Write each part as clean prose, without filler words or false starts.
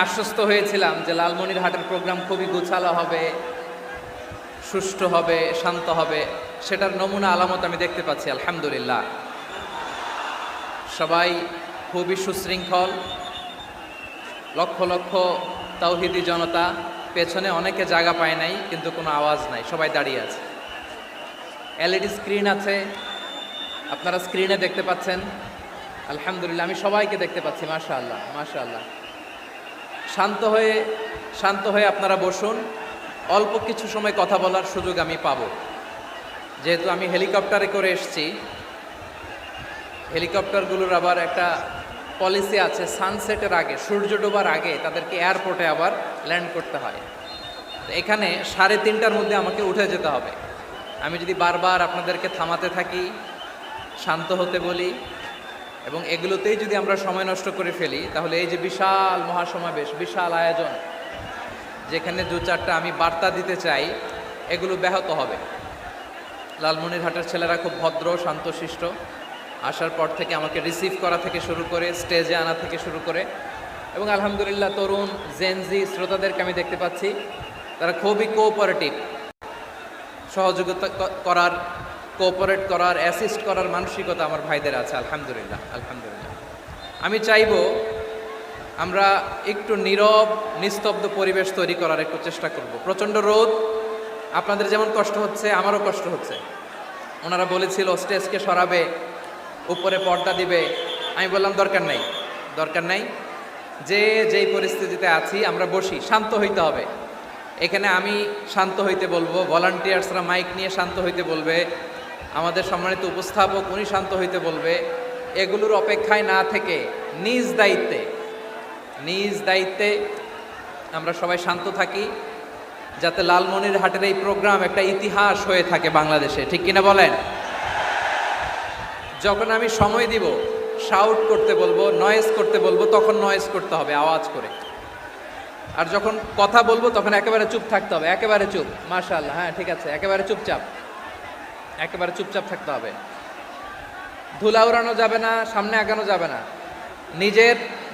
আশ্বস্ত হয়েছিলাম যে লালমনিরহাটের প্রোগ্রাম খুবই গোছালো হবে, সুষ্ঠু হবে, শান্ত হবে। সেটার নমুনা আলামত আমি দেখতে পাচ্ছি আলহামদুলিল্লাহ। সবাই খুবই সুশৃঙ্খল, লক্ষ লক্ষ তাওহিদি জনতা, পেছনে অনেকে জায়গা পায় নাই কিন্তু কোনো আওয়াজ নাই, সবাই দাঁড়িয়ে আছে। এলইডি স্ক্রিন আছে, আপনারা স্ক্রিনে দেখতে পাচ্ছেন আলহামদুলিল্লাহ। আমি সবাইকে দেখতে পাচ্ছি, মাশাআল্লাহ মাশাআল্লাহ। শান্ত হয়ে আপনারা বসুন, অল্প কিছু সময় কথা বলার সুযোগ আমি পাবো। যেহেতু আমি হেলিকপ্টারে করে এসেছি, হেলিকপ্টারগুলোর আবার একটা পলিসি আছে, সানসেটের আগে, সূর্য ডোবার আগে তাদেরকে এয়ারপোর্টে আবার ল্যান্ড করতে হয়। তো এখানে 3:30টার মধ্যে আমাকে উঠে যেতে হবে। আমি যদি বারবার আপনাদেরকে থামাতে থাকি, শান্ত হতে বলি এবং এগুলোতেই যদি আমরা সময় নষ্ট করে ফেলি, তাহলে এই যে বিশাল মহাসমাবেশ, বিশাল আয়োজন, যেখানে 2-4টা আমি বার্তা দিতে চাই, এগুলো ব্যাহত হবে। লালমনিরহাটের ছেলেরা খুব ভদ্র, শান্তশিষ্ট। আসার পর থেকে আমাকে রিসিভ করা থেকে শুরু করে, স্টেজে আনা থেকে শুরু করে, এবং আলহামদুলিল্লাহ তরুণ জেনজি শ্রোতাদেরকে আমি দেখতে পাচ্ছি, তারা খুবই কোঅপারেটিভ। সহযোগিতা করার, কোঅপারেট করার, অ্যাসিস্ট করার মানসিকতা আমার ভাইদের আছে আলহামদুলিল্লাহ আলহামদুলিল্লাহ। আমি চাইবো আমরা একটু নীরব নিস্তব্ধ পরিবেশ তৈরি করার একটু চেষ্টা করব। প্রচণ্ড রোদ, আপনাদের যেমন কষ্ট হচ্ছে আমারও কষ্ট হচ্ছে। ওনারা বলেছিল স্টেজকে সরাবে, উপরে পর্দা দিবে। আমি বললাম দরকার নাই, যেই পরিস্থিতিতে আছি আমরা বসি, শান্ত হইতে হবে। এখানে আমি শান্ত হইতে বলবো, ভলান্টিয়ার্সরা মাইক নিয়ে শান্ত হইতে বলবে, আমাদের সম্মানিত উপস্থাপক উনি শান্ত হইতে বলবে। এগুলোর অপেক্ষায় না থেকে নিজ দায়িত্বে আমরা সবাই শান্ত থাকি, যাতে লালমনিরহাটের এই প্রোগ্রাম একটা ইতিহাস হয়ে থাকে বাংলাদেশে, ঠিক কিনা বলেন? যখন আমি সময় দিব, শাউট করতে বলবো, নয়েজ করতে বলবো, তখন নয়েজ করতে হবে আওয়াজ করে। আর যখন কথা বলবো তখন একেবারে চুপ থাকতে হবে, একেবারে চুপ। মাশাআল্লাহ, হ্যাঁ ঠিক আছে, একেবারে চুপচাপ থাকতে হবে। ধুলা উড়ানো যাবে না, সামনে আগানো যাবে না।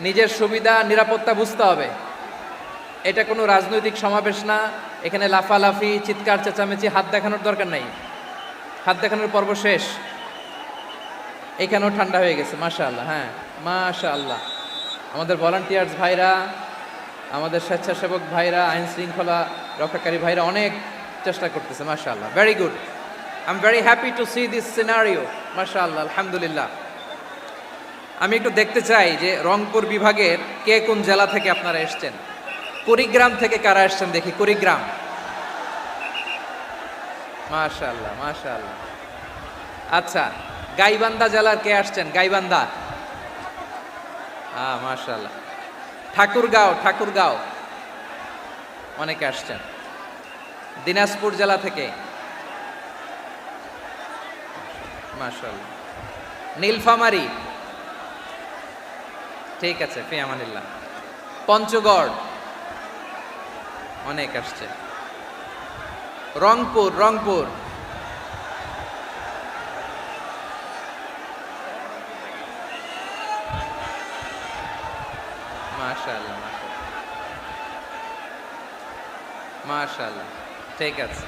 নিজের সুবিধা নিরাপত্তা বুঝতে হবে। এটা কোনো রাজনৈতিক সমাবেশ না, এখানে লাফালাফি, চিৎকার চেঁচামেচি, হাত দেখানোর দরকার নাই। হাত দেখানোর পর্ব শেষ। এখানেও ঠান্ডা হয়ে গেছে, মাশাআল্লাহ। হ্যাঁ মাশাআল্লাহ। আমাদের ভলান্টিয়ার্স ভাইরা, আমাদের স্বেচ্ছাসেবক ভাইরা, আইন শৃঙ্খলা রক্ষাকারী ভাইরা অনেক চেষ্টা করতেছে, মাশাআল্লাহ। Very good, I am very happy to C this scenario, মাশাআল্লাহ আলহামদুলিল্লাহ। আমি একটু দেখতে চাই যে রংপুর বিভাগের কে কোন জেলা থেকে আপনারা এসছেন। কুড়িগ্রাম থেকে কারা এসছেন দেখি, কুড়িগ্রাম। মাশাআল্লাহ মাশাআল্লাহ। আচ্ছা, গাইবান্ধা জেলার কে আসছেন? গাইবান্ধা, মাশাআল্লাহ। ঠাকুরগাঁও অনেকে আসছেন। দিনাজপুর জেলা থেকে, মাশাআল্লাহ। নীলফামারী, ঠিক আছে, ফি আমানিল্লাহ। পঞ্চগড় অনেক আসছে। রংপুর, মাশাআল্লাহ মাশাআল্লাহ, ঠিক আছে।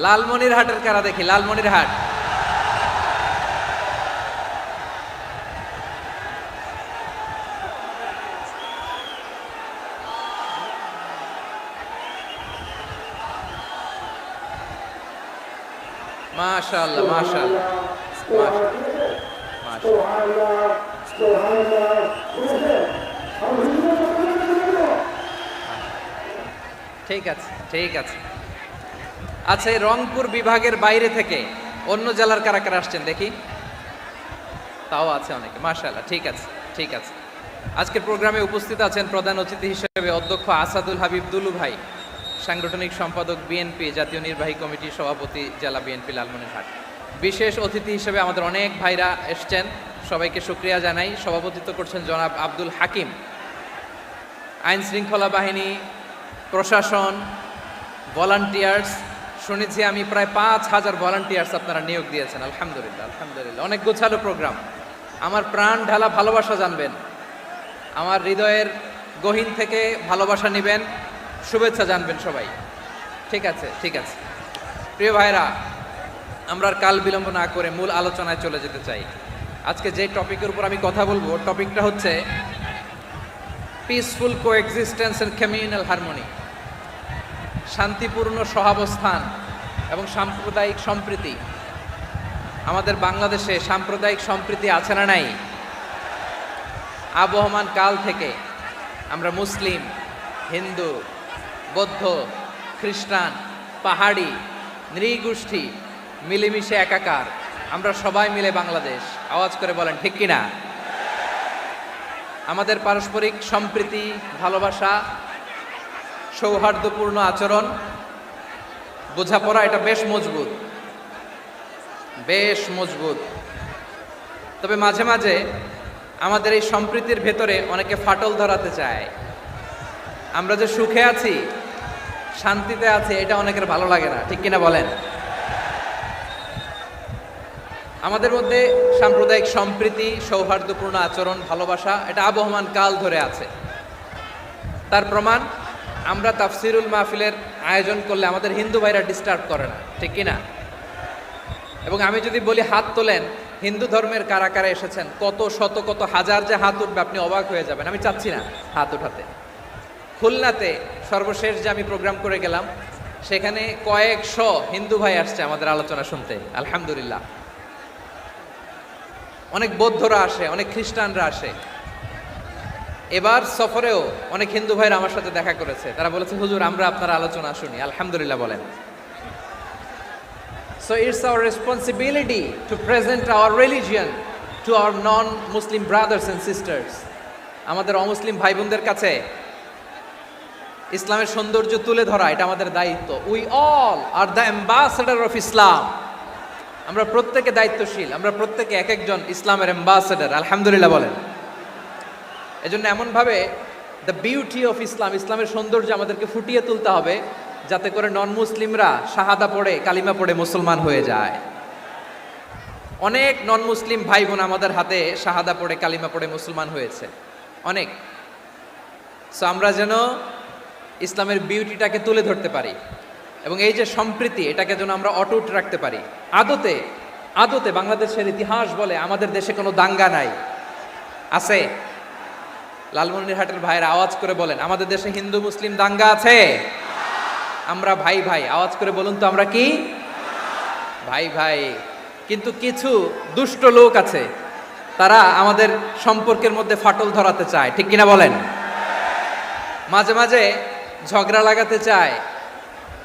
লালমনিরহাটের কারা দেখি, লালমনিরহাট। মাশাআল্লাহ মাশাআল্লাহ ঠিক আছে। আচ্ছা, এই রংপুর বিভাগের বাইরে থেকে অন্য জেলার কারা কারা আসছেন দেখি। তাও আছে অনেকে, মাশাআল্লাহ, ঠিক আছে। আজকের প্রোগ্রামে উপস্থিত আছেন প্রধান অতিথি হিসেবে অধ্যক্ষ আসাদুল হাবিব দুলু ভাই, সাংগঠনিক সম্পাদক বিএনপি, জাতীয় নির্বাহী কমিটির সভাপতি, জেলা বিএনপি লালমনিরহাট। বিশেষ অতিথি হিসেবে আমাদের অনেক ভাইরা এসছেন, সবাইকে শুকরিয়া জানাই। সভাপতিত্ব করছেন জনাব আব্দুল হাকিম। আইন শৃঙ্খলা বাহিনী, প্রশাসন, ভলান্টিয়ার্স, শুনেছি আমি প্রায় 5,000 ভলান্টিয়ার্স আপনারা নিয়োগ দিয়েছেন, আলহামদুলিল্লাহ আলহামদুলিল্লাহ। অনেক গোছালো প্রোগ্রাম। আমার প্রাণ ঢালা ভালোবাসা জানবেন, আমার হৃদয়ের গহীন থেকে ভালোবাসা নেবেন, শুভেচ্ছা জানবেন সবাই। ঠিক আছে, ঠিক আছে। প্রিয় ভাইরা, আমরা আর কাল বিলম্ব না করে মূল আলোচনায় চলে যেতে চাই। আজকে যে টপিকের উপর আমি কথা বলবো, টপিকটা হচ্ছে peaceful coexistence and communal harmony, শান্তিপূর্ণ সহাবস্থান এবং সাম্প্রদায়িক সম্প্রীতি। আমাদের বাংলাদেশে সাম্প্রদায়িক সম্প্রীতি আছে না নাই? আবহমান কাল থেকে আমরা মুসলিম, হিন্দু, বৌদ্ধ, খ্রিস্টান, পাহাড়ি, নৃগোষ্ঠী মিলেমিশে একাকার, আমরা সবাই মিলে বাংলাদেশ। আওয়াজ করে বলেন ঠিক কিনা? আমাদের পারস্পরিক সম্প্রীতি, ভালোবাসা, সৌহার্দ্যপূর্ণ আচরণ, বোঝাপড়া, এটা বেশ মজবুত, বেশ মজবুত। তবে মাঝে মাঝে আমাদের এই সম্প্রীতির ভেতরে অনেকে ফাটল ধরাতে চায়। আমরা যে সুখে আছি, শান্তিতে আছি, এটা অনেকের ভালো লাগে না, ঠিক কিনা বলেন? আমাদের মধ্যে সাম্প্রদায়িক সম্প্রীতি, সৌহার্দ্যপূর্ণ আচরণ, ভালোবাসা, এটা আবহমান কাল ধরে আছে। তার প্রমাণ, আমরা তাফসিরুল মাহফিলের আয়োজন করলে আমাদের হিন্দু ভাইরা ডিস্টার্ব করে না, ঠিক কিনা? এবং আমি যদি বলি হাত তোলেন, হিন্দু ধর্মের কারা কারা এসেছেন, কত শত কত হাজার যে হাত উঠবে, আপনি অবাক হয়ে যাবেন। আমি চাচ্ছি না হাত উঠাতে। খুলনাতে সর্বশেষ যে আমি প্রোগ্রাম করে গেলাম, সেখানে কয়েকশো হিন্দু ভাই আসছে আমাদের আলোচনা শুনতে, আলহামদুলিল্লাহ। অনেক বৌদ্ধরা আসে, অনেক খ্রিস্টানরা আসে। এবার সফরেও অনেক হিন্দু ভাইরা আমার সাথে দেখা করেছে। তারা বলেছে, হুজুর আমরা আপনার আলোচনা শুনি, আলহামদুলিল্লাহ বলেন। So it's our responsibility to present our religion to our non-Muslim brothers and sisters. আমাদের অমুসলিম ভাই বোনদের কাছে ইসলামের সৌন্দর্য তুলে ধরা, এটা আমাদের দায়িত্ব। We all are the ambassador of Islam. আমরা প্রত্যেকে দায়িত্বশীল, আমরা প্রত্যেকে এক একজন ইসলামের অ্যাম্বাসেডর, আলহামদুলিল্লাহ বলেন। এজন্য এমনভাবে দ্য বিউটি অফ ইসলাম, ইসলামের সৌন্দর্য আমাদেরকে ফুটিয়ে তুলতে হবে, যাতে করে নন মুসলিমরা শাহাদা পড়ে, কালিমা পড়ে মুসলমান হয়ে যায়। অনেক নন মুসলিম ভাই বোন আমাদের হাতে শাহাদা পড়ে, কালিমা পড়ে মুসলমান হয়েছে, অনেক। সো আমরা যেন ইসলামের বিউটিটাকে তুলে ধরতে পারি, এবং এই যে সম্প্রীতি, এটাকে যেন আমরা অটুট রাখতে পারি। আদতে আদতে বাংলাদেশের ইতিহাস বলে আমাদের দেশে কোনো দাঙ্গা নাই, আছে? লালমনিরহাটের ভাইয়ের আওয়াজ করে বলেন, আমাদের দেশে হিন্দু মুসলিম দাঙ্গা আছে? আমরা ভাই ভাই, আওয়াজ করে বলুন তো, আমরা কি ভাই ভাই? কিন্তু কিছু দুষ্ট লোক আছে, তারা আমাদের সম্পর্কের মধ্যে ফাটল ধরাতে চায়, ঠিক কিনা বলেন? মাঝে মাঝে ঝগড়া লাগাতে চায়।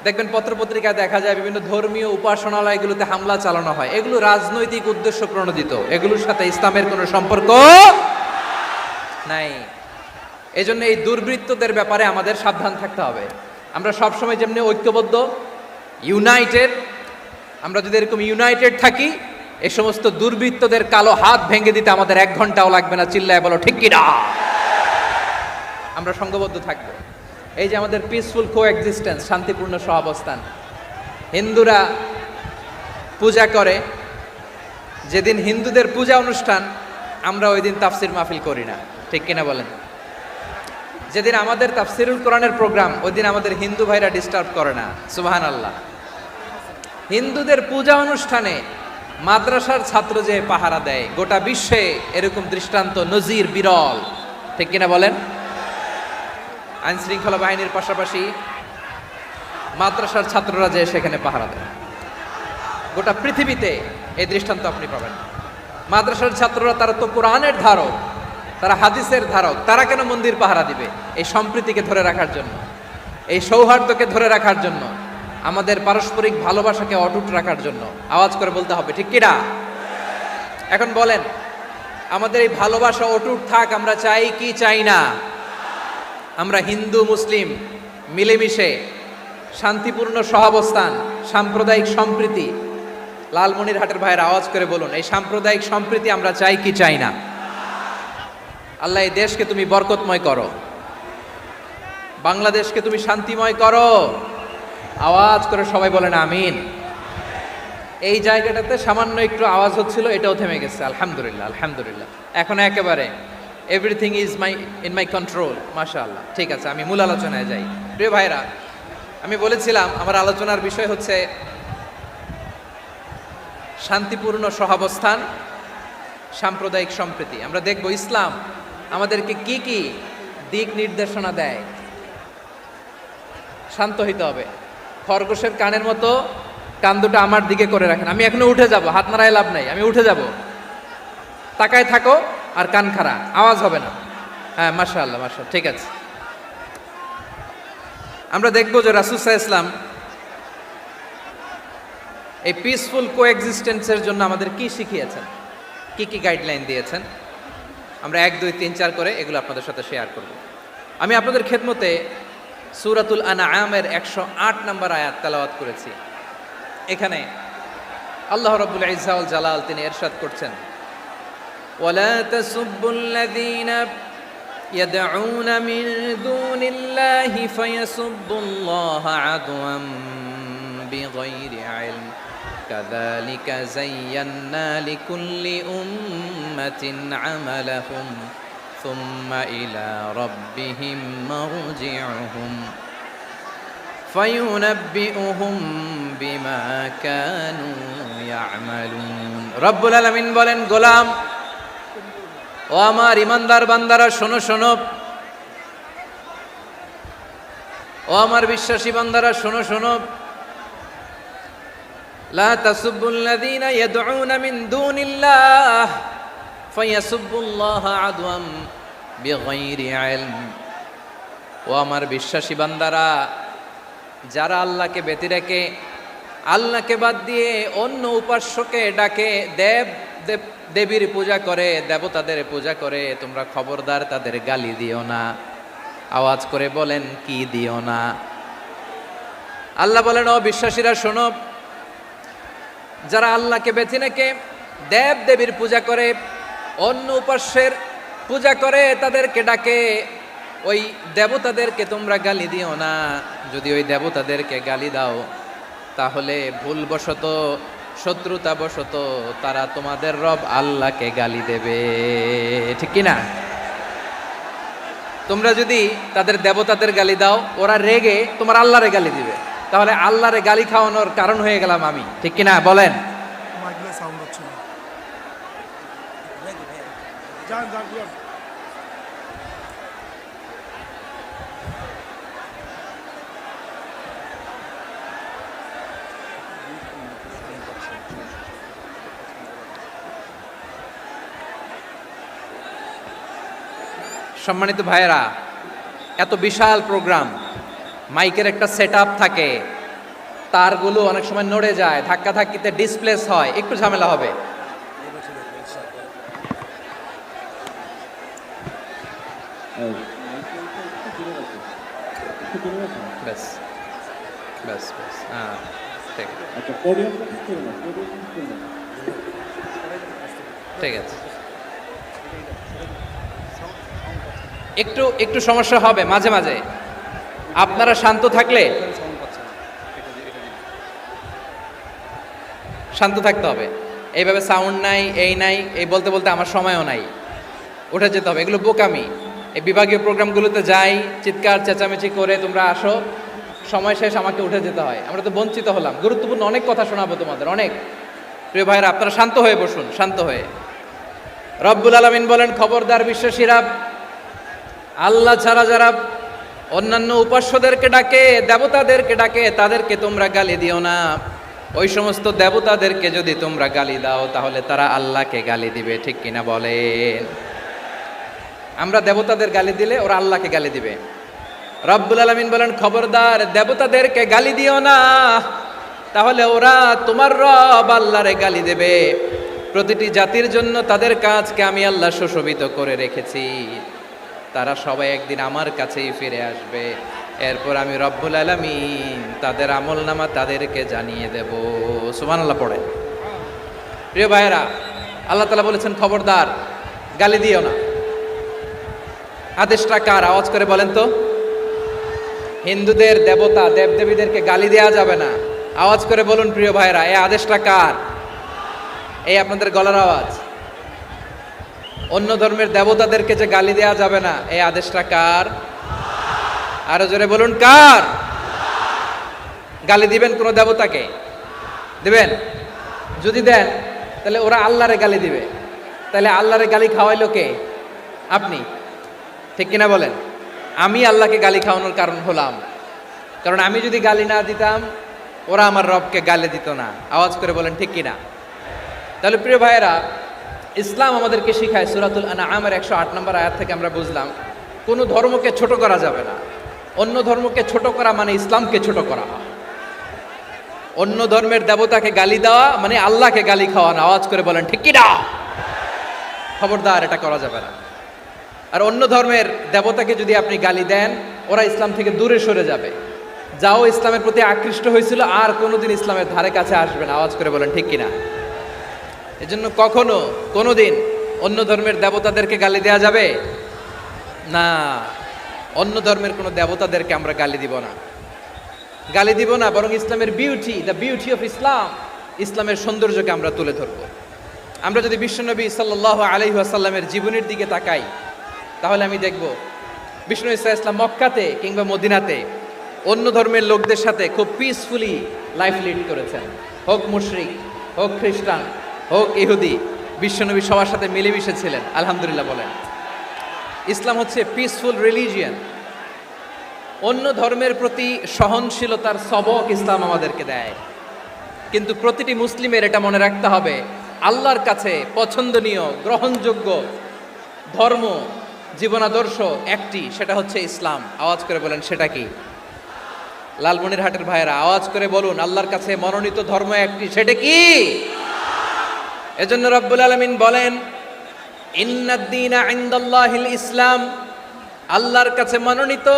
দেখবেন পত্রপত্রিকায় দেখা যায় বিভিন্ন ধর্মীয় উপাসনালয়গুলোতে হামলা চালানো হয়। এগুলো রাজনৈতিক উদ্দেশ্য প্রণোদিত, এগুলোর সাথে ইসলামের কোনো সম্পর্ক নাই। এজন্য এই দুর্বৃত্তদের ব্যাপারে আমাদের সাবধান থাকতে হবে। আমরা সবসময় যেমনি ঐক্যবদ্ধ, ইউনাইটেড, আমরা যদি এরকম ইউনাইটেড থাকি, এই সমস্ত দুর্বৃত্তদের কালো হাত ভেঙে দিতে আমাদের 1 ঘন্টাও লাগবে না। চিল্লায় বলো ঠিক কিনা? আমরা সংঘবদ্ধ থাকবো। এই যে আমাদের পিসফুল কোএক্সিস্টেন্স, শান্তিপূর্ণ সহাবস্থান। হিন্দুরা পূজা করে, যেদিন হিন্দুদের পূজা অনুষ্ঠান, আমরা ওই দিন তাফসির মাহফিল করি না, ঠিক কিনা বলেন? যেদিন আমাদের তাফসিরুল কোরআনের প্রোগ্রাম, ওই দিন আমাদের হিন্দু ভাইরা ডিস্টার্ব করে না, সুবহানাল্লাহ। হিন্দুদের পূজা অনুষ্ঠানে মাদ্রাসার ছাত্র যে পাহারা দেয়, গোটা বিশ্বে এরকম দৃষ্টান্ত নজির বিরল, ঠিক কিনা বলেন? আইন শৃঙ্খলা বাহিনীর পাশাপাশি মাদ্রাসার ছাত্ররা যে সেখানে পাহারা দেয়, গোটা পৃথিবীতে এই দৃষ্টান্ত আপনি পাবেন। মাদ্রাসার ছাত্ররা, তারা তো কোরআনের ধারক, তারা হাদিসের ধারক, তারা কেন মন্দির পাহারা দিবে? এই সম্প্রীতিকে ধরে রাখার জন্য, এই সৌহার্দ্যকে ধরে রাখার জন্য, আমাদের পারস্পরিক ভালোবাসাকে অটুট রাখার জন্য। আওয়াজ করে বলতে হবে ঠিক কিনা? এখন বলেন, আমাদের এই ভালোবাসা অটুট থাক, আমরা চাই কি চাই না? আমরা হিন্দু মুসলিম মিলেমিশে শান্তিপূর্ণ সহাবস্থান, সাম্প্রদায়িক সম্প্রীতি। লালমনিরহাটের ভাইয়ের আওয়াজ করে বলুন, এই সাম্প্রদায়িক সম্প্রীতি আমরা চাই কি চাই না? আল্লাহ এই দেশকে তুমি বরকতময় করো, বাংলাদেশকে তুমি শান্তিময় করো। আওয়াজ করে সবাই বলেন আমিন। এই জায়গাটাতে সামান্য একটু আওয়াজ হচ্ছিল, এটাও থেমে গেছে, আলহামদুলিল্লাহ আলহামদুলিল্লাহ। এখন একেবারে everything is in my control. মাশাআল্লাহ, ঠিক আছে, আমি মূল আলোচনায় যাই। প্রিয় ভাইরা, আমি বলেছিলাম আমার আলোচনার বিষয় হচ্ছে শান্তিপূর্ণ সহাবস্থান, সাম্প্রদায়িক সম্প্রীতি। আমরা দেখব ইসলাম আমাদেরকে কি কি দিক নির্দেশনা দেয়। শান্ত হইতে হবে, খরগোশের কানের মতো কান দুটো আমার দিকে করে রাখেন। আমি এখনো উঠে যাব, হাত নাড়ায় লাভ নাই, আমি উঠে যাব। তাকায় থাকো আর কান খাড়া, আওয়াজ হবে না। হ্যাঁ, মাশাআল্লাহ মাশাআল্লাহ, ঠিক আছে। আমরা দেখবো যে রাসূল সাল্লাল্লাহু আলাইহি ওয়াসাল্লাম এই পিসফুল কোএক্সিস্টেন্সের জন্য আমাদের কি শিখিয়েছেন, কি কি গাইডলাইন দিয়েছেন। আমরা 1 2 3 4 করে এগুলো আপনাদের সাথে শেয়ার করব। আমি আপনাদের খেদমতে সূরাতুল আনআমের 108 নম্বর আয়াত তেলাওয়াত করেছি। এখানে আল্লাহ রাব্বুল ইজ্জা ওয়াল জালাল তিনি ইরশাদ করছেন, ওয়ালা তাসুব্বুল্লাযীনা ইয়াদউনা মিন দুনিল্লাহি ফায়াসুব্বুল্লাহা আদওয়াম বিগাইরি ইলম কাযালিকা যায়্যান্না লিকুল্লি উম্মাতিন আমালাহুম সুম্মা ইলা রাব্বিহিম মারজিউহুম ফায়ুনাব্বিউহুম বিমা কানু ইয়ামালুন। রব্বুল আলামিন বলেন, গোলাম ও আমার ইমানদার বান্দারা শোনো শোনো, ও আমার বিশ্বাসী বান্দারা শোনো শোনো, লা তাসুব্বুল্লাযীনা ইয়াদউনা মিন দুনিল্লাহ ফায়াসুব্বুল্লাহা আদওয়াম বিগাইরি ইলম। ও আমার বিশ্বাসী বান্দারা, যারা আল্লাহকে ব্যতি রেখে, আল্লাহকে বাদ দিয়ে অন্য উপাস্যকে ডাকে, দেবীর পূজা করে, দেবতাদের পূজা করে, তোমরা খবরদার তাদের গালি দিও না। আওয়াজ করে বলেন, কি দিও না? আল্লাহ বলেন, ও বিশ্বাসীরা শোনো, যারা আল্লাহকে বেছে রেখে দেব দেবীর পূজা করে, অন্য উপাস্যের পূজা করে, তাদেরকে ডাকে, ওই দেবতাদেরকে তোমরা গালি দিও না। যদি ওই দেবতাদেরকে গালি দাও, তাহলে ভুলবশত, শত্রুতাবশত তারা তোমাদের রব আল্লাহকে গালি দেবে, ঠিক কি না? তোমরা যদি তাদের দেবতাদের গালি দাও, ওরা রেগে তোমার আল্লাহরে গালি দিবে, তাহলে আল্লাহরে গালি খাওয়ানোর কারণ হয়ে গেলাম আমি, ঠিক কি না? বলেন। সম্মানিত ভাইয়েরা, এত বিশাল প্রোগ্রাম, মাইকের একটা সেটআপ থাকে, তারগুলো অনেক সময় নড়ে যায়, ধাক্কা ধাক্কিতে ডিসপ্লেস হয়, একটু ঝামেলা হবে। ব্যাস ব্যাস ব্যাস, হ্যাঁ ঠিক ঠিক আছে। একটু একটু সমস্যা হবে মাঝে মাঝে, আপনারা শান্ত থাকলে, শান্ত থাকতে হবে। এইভাবে সাউন্ড নাই, এই নাই, এই বলতে বলতে আমার সময়ও নাই, উঠে যেতে হবে। এগুলো বোকামি। এই বিভাগীয় প্রোগ্রামগুলোতে যাই, চিৎকার চেঁচামেচি করে তোমরা আসো, সময় শেষ, আমাকে উঠে যেতে হয়। আমরা তো বঞ্চিত হলাম, গুরুত্বপূর্ণ অনেক কথা শোনাবো তোমাদের, অনেক। প্রিয় ভাইরা, আপনারা শান্ত হয়ে বসুন, শান্ত হয়ে। রব্বুল আলামিন বলেন, খবরদার বিশ্বাসীরা, আল্লাহ ছাড়া যারা অন্যান্য উপাস্যদেরকে ডাকে, দেবতাদেরকে ডাকে, তাদেরকে তোমরা গালি দিও না। ওই সমস্ত দেবতাদেরকে যদি তোমরা গালি দাও, তাহলে তারা আল্লাহকে গালি দিবে, ঠিক কিনা বলেন? আমরা দেবতাদের গালি দিলে ওরা আল্লাহকে গালি দিবে। রব্বুল আলামিন বলেন, খবরদার দেবতাদেরকে গালি দিও না, তাহলে ওরা তোমার রব আল্লাহরে গালি দেবে। প্রতিটি জাতির জন্য তাদের কাজকে আমি আল্লাহ সুশোভিত করে রেখেছি, তারা সবাই একদিন আমার কাছেই ফিরে আসবে। এরপর আমি রব্বুল আলামিন তাদের আমলনামা তাদেরকে জানিয়ে দেব। সুবহানাল্লাহ পড়ে। প্রিয় ভাইয়েরা, আল্লাহ তাআলা বলেছেন, খবরদার গালি দিও না। আদেশটা কার? আওয়াজ করে বলেন তো। হিন্দুদের দেবতা দেবদেবীদেরকে গালি দেওয়া যাবে না। আওয়াজ করে বলুন প্রিয় ভাইয়েরা, এই আদেশটা কার? এই আপনাদের গলার আওয়াজ। অন্য ধর্মের দেবতাদেরকে যে গালি দেওয়া যাবে না, এই আদেশটা কার? আরো জোরে বলুন, কার? গালি দিবেন কোন দেবতাকে? দিবেন? যদি দেন তাহলে ওরা আল্লাহরে গালি দিবে, তাহলে আল্লাহরে গালি খাওয়াইলো কে? আপনি। ঠিক কিনা বলেন? আমি আল্লাহকে গালি খাওয়ানোর কারণ হলাম, কারণ আমি যদি গালি না দিতাম ওরা আমার রবকে গালি দিত না। আওয়াজ করে বলেন ঠিক কিনা? তাহলে প্রিয় ভাইয়েরা, ইসলাম আমাদেরকে শিখায়, সূরাতুল আনআমের 108 নম্বর আয়াত থেকে আমরা বুঝলাম কোনো ধর্মকে ছোট করা যাবে না। অন্য ধর্মকে ছোট করা মানে ইসলামকে ছোট করা। অন্য ধর্মের দেবতাকে গালি দেওয়া মানে আল্লাহকে গালি খাওয়ানো। আওয়াজ করে বলেন ঠিক কিনা? খবরদার, এটা করা যাবে না। আর অন্য ধর্মের দেবতাকে যদি আপনি গালি দেন, ওরা ইসলাম থেকে দূরে সরে যাবে। যাও ইসলামের প্রতি আকৃষ্ট হয়েছিল আর কোনোদিন ইসলামের ধারে কাছে আসবে না। আওয়াজ করে বলেন ঠিক কিনা? এজন্য কখনো কোনোদিন অন্য ধর্মের দেবতাদেরকে গালি দেওয়া যাবে না। অন্য ধর্মের কোনো দেবতাদেরকে আমরা গালি দিব না, গালি দিব না, বরং ইসলামের beauty, the beauty of Islam, ইসলামের সৌন্দর্যকে আমরা তুলে ধরব। আমরা যদি বিশ্বনবী সাল্লাল্লাহু আলাইহি ওয়াসাল্লামের জীবনের দিকে তাকাই, তাহলে আমি দেখব বিষ্ণু ইসলাম মক্কাতে কিংবা মদিনাতে অন্য ধর্মের লোকদের সাথে খুব পিসফুলি লাইফ লিড করেছেন। হোক মুশরিক, হোক খ্রিস্টান, হোক ইহুদি, বিশ্বনবী সবার সাথে মিলেমিশে ছিলেন। আলহামদুলিল্লাহ বলেন। ইসলাম হচ্ছে পিসফুল রিলিজিয়ান। অন্য ধর্মের প্রতি সহনশীলতার সবক ইসলাম আমাদেরকে দেয়। কিন্তু প্রতিটি মুসলিমের এটা মনে রাখতে হবে, আল্লাহর কাছে পছন্দনীয় গ্রহণযোগ্য ধর্ম, জীবনাদর্শ একটি, সেটা হচ্ছে ইসলাম। আওয়াজ করে বলেন সেটা কি? লালমনিরহাটের ভাইয়েরা আওয়াজ করে বলুন, আল্লাহর কাছে মনোনীত ধর্ম একটি, সেটা কি? এজন্য রব্বুল আলামিন বলেন, ইন্নাদ-দীনা ইনদাল্লাহিল ইসলাম, আল্লাহর কাছে মনোনীত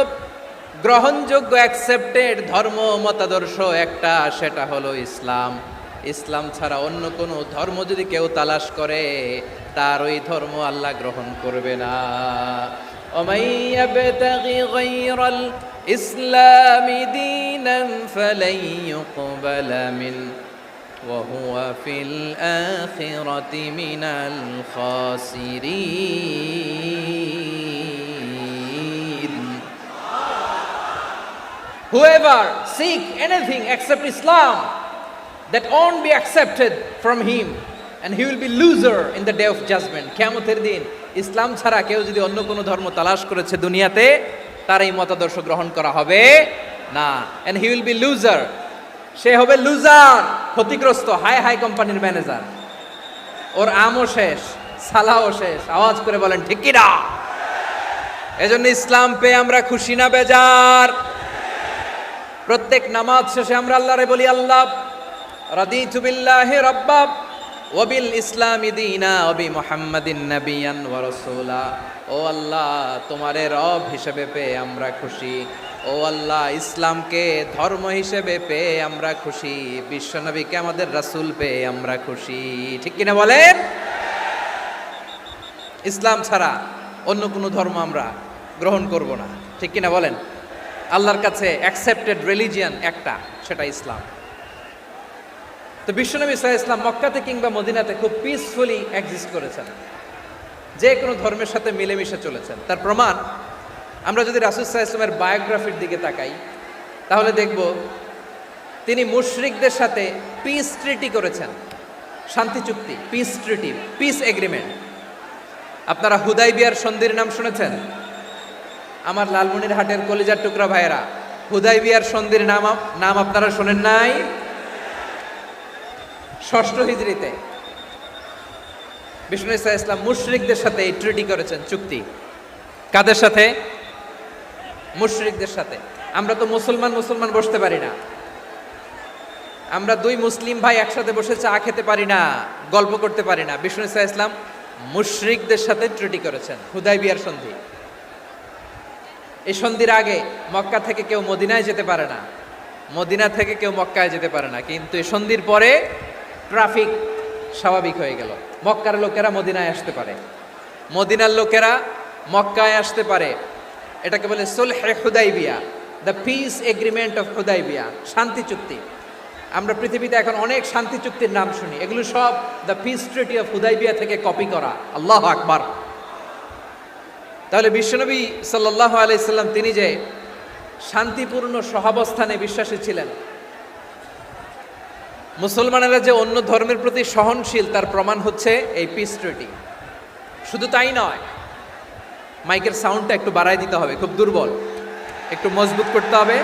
গ্রহণযোগ্য অ্যাকসেপ্টেড ধর্ম মতাদর্শ একটা, সেটা হলো ইসলাম। ইসলাম ছাড়া অন্য কোনো ধর্ম যদি কেউ তালাশ করে, তার ওই ধর্ম আল্লাহ গ্রহণ করবে না। ওমাই ইয়াবতাগি গায়রাল ইসলামি দীনান ফালাই ইউকবালা মিন ওয়া হুয়া ফিল আখিরাতি মিনাল খাসিরিন। Whoever seek anything except Islam, that won't be accepted from him, and he will be loser in the day of judgment. কিয়ামতের দিন ইসলাম ছাড়া কেউ যদি অন্য কোনো ধর্ম তালাশ করেছে দুনিয়াতে, তার এই মতাদর্শ গ্রহণ করা হবে না। and he will be loser, সে হবে লুজার, ক্ষতিগ্রস্ত। হাই হাই কোম্পানির ম্যানেজার, ওর আমও শেষ, সালাও শেষ। আওয়াজ করে বলেন ঠিক কি না? এজন্য ইসলাম পেয়ে আমরা খুশি না বেজার? প্রত্যেক নামাজ শেষে আমরা আল্লাহরে বলি, আল্লাহ রাদিতু বিল্লাহি রাব্বা ওয়া বিল ইসলামি দীনা ওয়া বি মুহাম্মাদিন নাবিয়ান ওয়া রাসূলা। ও আল্লাহ, তোমারে রব হিসেবে পেয়ে আমরা খুশি। ও আল্লাহ, ইসলামকে ধর্ম হিসেবে পেয়ে আমরা খুশি। বিশ্বনবীকে আমাদের রাসূল পেয়ে আমরা খুশি। ঠিক কিনা বলেন? ইসলাম ছাড়া অন্য কোনো ধর্ম আমরা গ্রহণ করব না। ঠিক কিনা বলেন? আল্লাহর কাছে অ্যাকসেপ্টেড রিলিজিয়ান একটা, সেটা ইসলাম। তো বিশ্বনবী সাল্লাল্লাহু আলাইহি ওয়াসাল্লাম মক্কাতে কিংবা মদিনাতে খুব পিসফুলি এক্সিস্ট করেছেন, যে কোনো ধর্মের সাথে মিলেমিশে চলেছেন। তার প্রমাণ আমরা যদি রাসূল সাল্লাল্লাহু আলাইহি ওয়াসাল্লামের বায়োগ্রাফির দিকে তাকাই, তাহলে দেখব তিনি মুশরিকদের সাথে পিস ট্রিটি করেছেন, শান্তি চুক্তি, পিস ট্রিটি, পিস এগ্রিমেন্ট। আপনারা হুদাইবিয়ার সন্ধির নাম শুনেছেন? আমার লালমনিরহাটের কলিজার টুকরা ভাইয়েরা, হুদাইবিয়ার সন্ধির নাম আপনারা শোনেন নাই? 6ষ্ঠ হিজরিতে বিষ্ণু ইসলাম মুশরিকদের সাথে এই ট্রিটি করেছেন, চুক্তি। কাদের সাথে? মুশরিকদের সাথে। আমরা তো মুসলমান বসতে পারি না, আমরা দুই মুসলিম ভাই একসাথে বসে চা খেতে পারি না, গল্প করতে পারি না। বিষ্ণু ইসলাম মুশরিকদের সাথে ট্রিটি করেছেন, হুদাইবিয়ার সন্ধি। এই সন্ধির আগে মক্কা থেকে কেউ মদিনায় যেতে পারে না, মদিনা থেকে কেউ মক্কায় যেতে পারে না। কিন্তু এই সন্ধির পরে ট্রাফিক স্বাভাবিক হয়ে গেল। মক্কার লোকেরা মদিনায় আসতে পারে, মদিনার লোকেরা মক্কায় আসতে পারে। এটাকে বলে সুলহে Hudaibiya, the peace agreement of Hudaibiya, শান্তি চুক্তি। আমরা পৃথিবীতে এখন অনেক শান্তি চুক্তির নাম শুনি, এগুলো সব the piece treaty of Hudaibiya থেকে কপি করা। আল্লাহু আকবার। তাহলে বিশ্বনবী সাল্লাল্লাহু আলাইহি সাল্লাম তিনি যে শান্তিপূর্ণ সহাবস্থানে বিশ্বাসী ছিলেন, মুসলমানেরা যে অন্য ধর্মের প্রতি সহনশীল তার প্রমাণ হচ্ছে এই পিস ট্রিটি। শুধু তাই নয়, মাইকের সাউন্ডটা একটু বাড়ায় দিতে হবে, খুব দুর্বল, একটু মজবুত করতে হবে,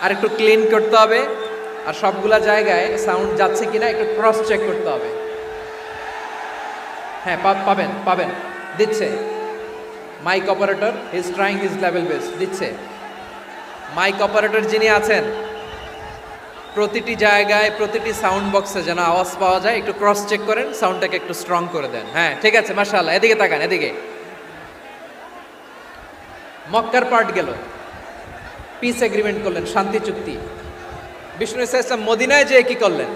আর একটু ক্লিন করতে হবে, আর সবগুলা জায়গায় সাউন্ড যাচ্ছে কিনা একটু ক্রস চেক করতে হবে। হ্যাঁ, পাবেন পাবেন, দিচ্ছে mic operator, is trying his level best, দিচ্ছে মাইক অপারেটর যিনি আছেন, প্রতিটি জায়গায় প্রতিটি সাউন্ড বক্সে যেন আওয়াজ পাওয়া যায়, একটু ক্রস চেক করেন, সাউন্ডটাকে একটু স্ট্রং করে দেন। হ্যাঁ, ঠিক আছে, মাশাআল্লাহ। এদিকে তাকান, এদিকে। মক্কার পার্ট গেল, পিস এগ্রিমেন্ট করলেন, শান্তি চুক্তি। বিষ্ণু ইসলাম মদিনায় যে কি করলেন?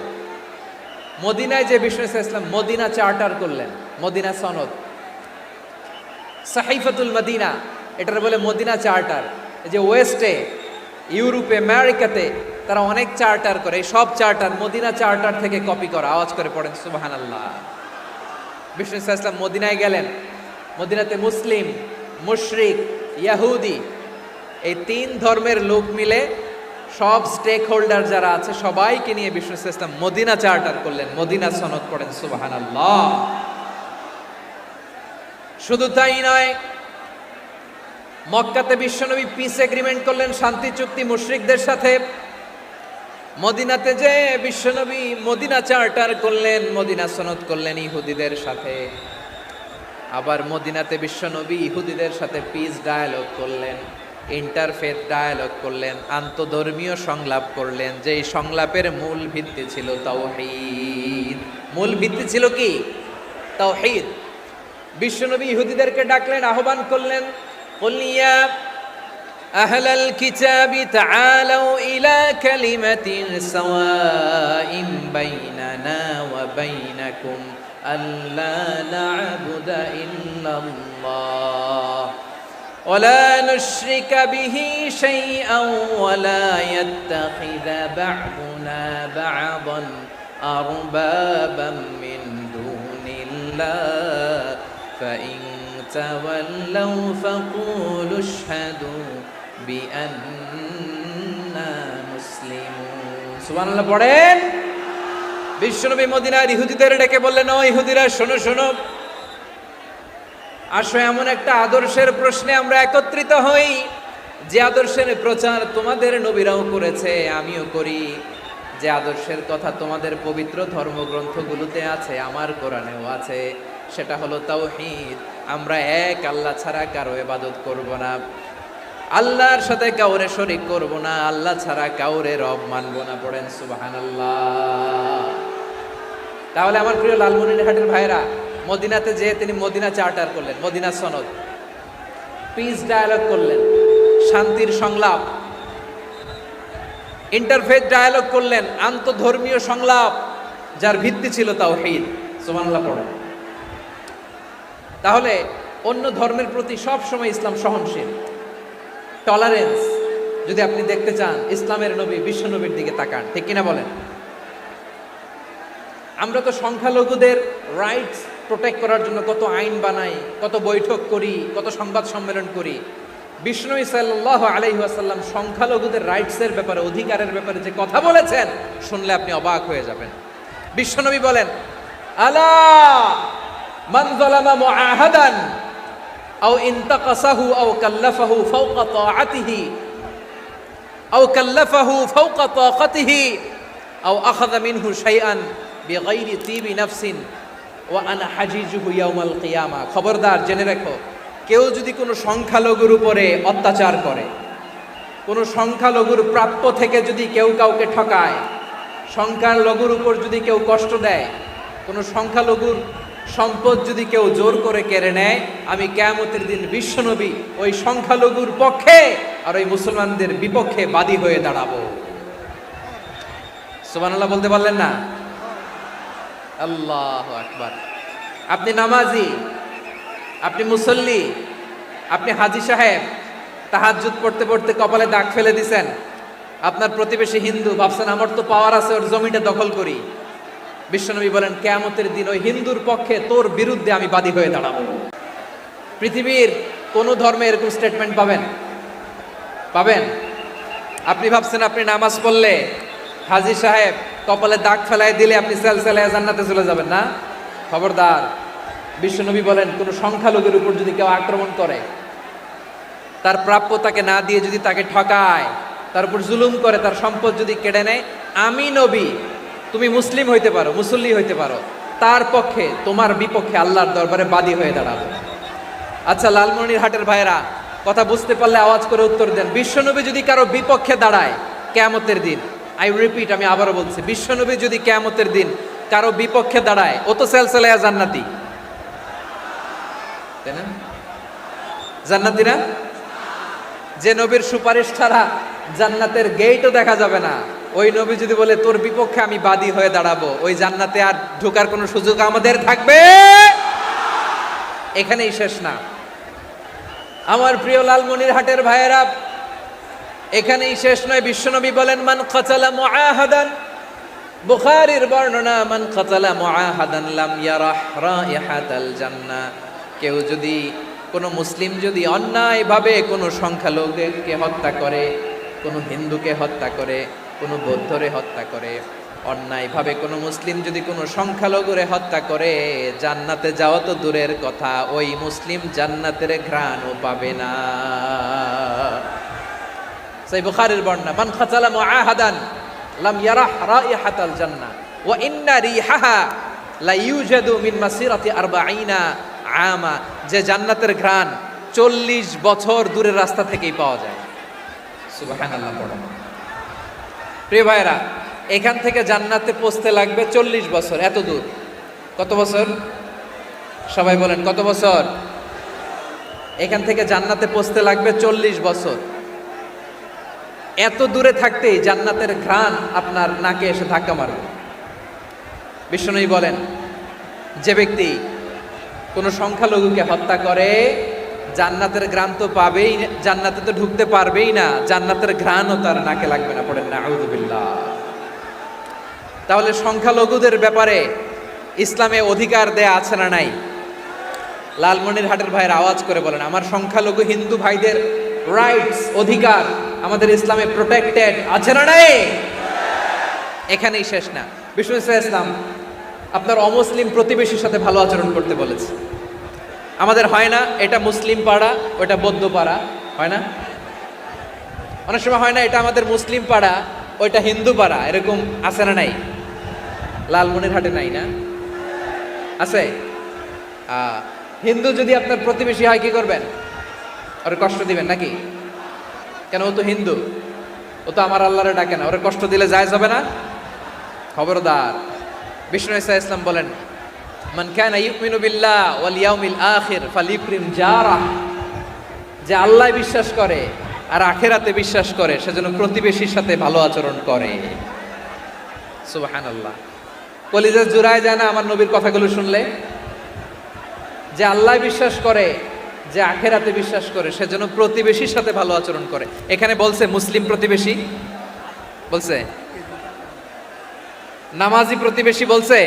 মদিনায় যে বিষ্ণু ইসলাম মদিনা চার্টার করলেন, মদিনা সনদ, সাহিফাতুল মদিনা, এটার বলে মদিনা চার্টার। এই যে ওয়েস্টে, ইউরোপে, আমেরিকাতে তারা অনেক চার্টার করে, এই সব চার্টার মদিনা চার্টার থেকে কপি করা। আওয়াজ করে পড়েন সুবহানাল্লাহ। বিষ্ণু ইসলাম মদিনায় গেলেন, মদিনাতে মুসলিম, মুশরিক, ইয়াহুদি, এই তিন ধর্মের লোক মিলে সব স্টেক হোল্ডার যারা আছে সবাইকে নিয়ে বিষ্ণু ইসলাম মদিনা চার্টার করলেন, মদিনা সনদ পড়েন সুবহানাল্লাহ। শুধু তাই নয়, মক্কাতে বিশ্বনবী পিস এগ্রিমেন্ট করলেন, শান্তি চুক্তি মুশরিকদের সাথে। মদিনাতে যে বিশ্বনবী মদিনা চার্টার করলেন, মদিনা সনদ করলেন ইহুদিদের সাথে। আবার মদিনাতে বিশ্বনবী ইহুদিদের সাথে পিস ডায়ালগ করলেন, ইন্টারফেথ ডায়ালগ করলেন, আন্তধর্মীয় সংলাপ করলেন, যেই সংলাপের মূল ভিত্তি ছিল তাওহীদ। মূল ভিত্তি ছিল কি? তাওহীদ। বিশ্বনবী ইহুদিদেরকে ডাকলেন, আহ্বান করলেন, কুল ইয়া আহলাল কিতাবি তাআলাউ ইলা কালিমাতিন সাওয়াইন বাইনানা ওয়া বাইনাকুম আল্লা না'বুদা ইল্লাল্লাহ ওয়া লা নুশরিকা বিহি শাইআন ওয়া লা ইয়াত্তাখিযা বা'দুনা বা'দান আরবাবাম মিন দুনিল্লাহ فإن تولوا فقولوا اشهدوا بأننا مسلمون। সুবহানাল্লাহ পড়েন। বিশ্বনবী মদিনার ইহুদিদের ডেকে বললেন, ও ইহুদিরা, শোনো শোনো, আসো এমন একটা আদর্শের প্রশ্নে আমরা একত্রিত হই, যে আদর্শের প্রচার তোমাদের নবীরাও করেছে, আমিও করি, যে আদর্শের কথা তোমাদের পবিত্র ধর্মগ্রন্থগুলোতে আছে, আমার কোরআনেও আছে, সেটা হলো তাওহীদ। আমরা এক আল্লাহ ছাড়া কারো ইবাদত করব না, আল্লাহর সাথে কাউরে শরীক করব না, আল্লাহ ছাড়া কাউরে রব মানব না। পড়েন সুবহানাল্লাহ। তাহলে আমার প্রিয় লালমনিরহাটের ভাইরা, মদিনাতে যে তিনি মদিনা চার্টার করলেন, মদিনা সনদ, পিস ডায়ালগ করলেন, শান্তির সংলাপ, ইন্টারফেথ ডায়ালগ করলেন, আন্তধর্মীয় সংলাপ, যার ভিত্তি ছিল তাওহীদ। সুবহানাল্লাহ পড়েন। তাহলে অন্য ধর্মের প্রতি সব সময় ইসলাম সহনশীল, টলারেন্স। যদি আপনি দেখতে চান ইসলামের নবী বিশ্ব নবীর দিকে তাকান, ঠিক কিনা বলেন? আমরা তো সংখ্যালঘুদের রাইটস প্রোটেক্ট করার জন্য কত আইন বানাই, কত বৈঠক করি, কত সংবাদ সম্মেলন করি। বিষ্ণু সাল্লাল্লাহু আলাইহি ওয়াসাল্লাম সংখ্যালঘুদের রাইটসের ব্যাপারে, অধিকারের ব্যাপারে যে কথা বলেছেন, শুনলে আপনি অবাক হয়ে যাবেন। বিশ্বনবী বলেন, আলা মান যালামা মুআহাদান আও ইনতাকাসাহু আও কাল্লাফাহু ফাওকা তাআতিহি আও কাল্লাফাহু ফাওকা তাকাতিহি আও আখাযা মিনহু শাইআন বিগাইরি তিবি নাফসিন ওয়া আনা হাজিজুহু ইয়াউমাল কিয়ামা। খবরদার, জেনে রাখো, কেউ যদি কোনো সংখ্যালঘুর উপরে অত্যাচার করে, কোনো সংখ্যালঘুর প্রাপ্য থেকে যদি কেউ কাউকে ঠকায়, সংখ্যালঘুর উপর যদি কেউ কষ্ট দেয়, কোনো সংখ্যালঘুর সম্পদ যদি কেউ জোর করে কেড়ে নেয়, আমি কিয়ামতের দিন বিশ্বনবী ওই সংখ্যালঘুর পক্ষে আর ওই মুসলমানদের বিপক্ষে বাদী হয়ে দাঁড়াবো। সুবহানাল্লাহ বলতে পারলেন না? আল্লাহু আকবার। আপনি নামাজি, আপনি মুসল্লি, আপনি হাজী সাহেব, তাহাজ্জুদ পড়তে পড়তে কপালে দাগ ফেলে দিছেন, আপনার প্রতিবেশী হিন্দু, ভাবছেন আমার তো পাওয়ার আছে, ওর জমিটা দখল করি। বিশ্বনবী বলেন, কিয়ামতের দিন ওই হিন্দুর পক্ষে তোর বিরুদ্ধে আমি বাদী হয়ে দাঁড়াবো। পৃথিবীর কোন ধর্মে এরকম স্টেটমেন্ট পাবেন? পাবেন? আপনি ভাবছেন আপনি নামাজ পড়লে হাজী সাহেব কপালে দাগ ফেলায় দিলে আপনি সেলসেলায় জান্নাতে চলে যাবেন না? খবরদার। বিশ্বনবী বলেন, কোন সংখ্যালঘুর উপর যদি কেউ আক্রমণ করে, তার প্রাপ্য তাকে না দিয়ে যদি তাকে ঠকায়, তার উপর জুলুম করে, তার সম্পদ যদি কেড়ে নেয়, আমি নবী, তুমি মুসলিম হইতে পারো, মুসল্লি হইতে পারো, তার পক্ষে তোমার বিপক্ষে আল্লাহর দরবারে বাদী হয়ে দাঁড়াবো। আচ্ছা লালমনিরহাটের ভাইরা, কথা বুঝতে পারলে আওয়াজ করে উত্তর দেন। বিশ্বনবী যদি কারো বিপক্ষে দাঁড়ায় কিয়ামতের দিন, আই রিপিট, আমি আবারও বলছি, বিশ্বনবী যদি কিয়ামতের দিন কারো বিপক্ষে দাঁড়ায়, ও তো সেলসেলায়া জান্নাতি, তাই না? জান্নাতি না? যে নবীর সুপারিশ ছাড়া জান্নাতের গেটও দেখা যাবে না, ওই নবী যদি বলে তোর বিপক্ষে আমি বাদী হয়ে দাঁড়াবো, ওই জান্নাতে আর ঢোকার কোনো সুযোগ আমাদের থাকবে? এখানেই শেষ না আমার প্রিয় লালমনিরহাটের ভাইয়েরা, এখানেই শেষ নয়। বিশ্বনবী বলেন, মান কাতালা মুআহাদান, বুখারীর বর্ণনা, মান কাতালা মুআহাদান লাম ইয়ারাহ রাইহাতাল জান্নাহ। কেউ যদি, কোনো মুসলিম যদি অন্যায়ভাবে কোনো সংখ্যালঘুকে হত্যা করে, কোনো হিন্দুকে হত্যা করে, কোনো বৌদ্ধরে হত্যা করে, অন্যায়ভাবে কোনো মুসলিম যদি কোনো সংখ্যালঘুরে হত্যা করে, জান্নাতে যাওয়া তো দূরের কথা, ওই মুসলিম জান্নাতের ঘ্রাণও পাবে না। সেই বুখারীর বর্ণনা, মান কাতালা মুআহাদান লাম ইয়ারাহ রাইহাতাল জান্নাহ ওয়া ইন্না রিহাহা লা ইউজাদু মিন মাসিরাতি 40 আমা। যে জান্নাতের ঘ্রাণ 40 বছর দূরের রাস্তা থেকেই পাওয়া যায়। সুবহানাল্লাহ। প্রিয় ভাইরা, এখান থেকে জান্নাতে পৌঁছতে লাগবে 40 বছর। এত দূর। কত বছর? সবাই বলেন কত বছর? এখান থেকে জান্নাতে পৌঁছতে লাগবে 40 বছর। এত দূরে থাকতেই জান্নাতের ঘ্রাণ আপনার নাকে এসে ধাক্কা মারবে। বিশ্বনবী বলেন, যে ব্যক্তি কোনো সংখ্যালঘুকে হত্যা করে, জান্নাতের ঘ্রাণ তো পাবেই, জান্নাতে তো ঢুকতে পারবেই না, জান্নাতের ঘ্রাণও তার নাকে লাগবে না। পড়েন না আউযুবিল্লাহ। তাহলে সংখ্যালঘুদের ব্যাপারে ইসলামে অধিকার দেয়া আছে না নাই? লালমনিরহাটের ভাইয়ের আওয়াজ করে বলেন, আমার সংখ্যালঘু হিন্দু ভাইদের রাইটস, অধিকার আমাদের ইসলামে প্রোটেক্টেড আছে না নাই? এখানেই শেষ না। বিষ্ণু ইসলাম আপনার অমুসলিম প্রতিবেশীর সাথে ভালো আচরণ করতে বলেছে। আমাদের হয় না এটা মুসলিম পাড়া, ওটা বৌদ্ধ পাড়া, হয় না? অনেক সময় হয় না এটা আমাদের মুসলিম পাড়া, ওইটা হিন্দু পাড়া, এরকম আছে না নাই? লালমনিরহাটে নাই না? আছে? হিন্দু যদি আপনার প্রতিবেশী হয় কি করবেন? ওর কষ্ট দিবেন নাকি? কেন? ও তো হিন্দু, ও তো আমার আল্লাহরে ডাকে না, ওরে কষ্ট দিলে জায়েজ হবে না? খবরদার। বিষ্ণু ইসলাম বলেন, মান কানা ইউমিনু বিল্লাহ ওয়াল ইয়াউমিল আখির ফালিউকরিম জারাহ। যে আল্লাহ বিশ্বাস করে আর আখিরাতে বিশ্বাস করে, সেজন্য প্রতিবেশীর সাথে ভালো আচরণ করে। সুবহানাল্লাহ। কলিজা জুড়ায় যায় না আমার নবীর কথাগুলো শুনলে? যে আল্লাহ বিশ্বাস করে, যে আখিরাতে বিশ্বাস করে, সেজন্য প্রতিবেশীর সাথে ভালো আচরণ করে। এখানে বলছে মুসলিম প্রতিবেশী, বলছে নামাজি প্রতিবেশী, বলছে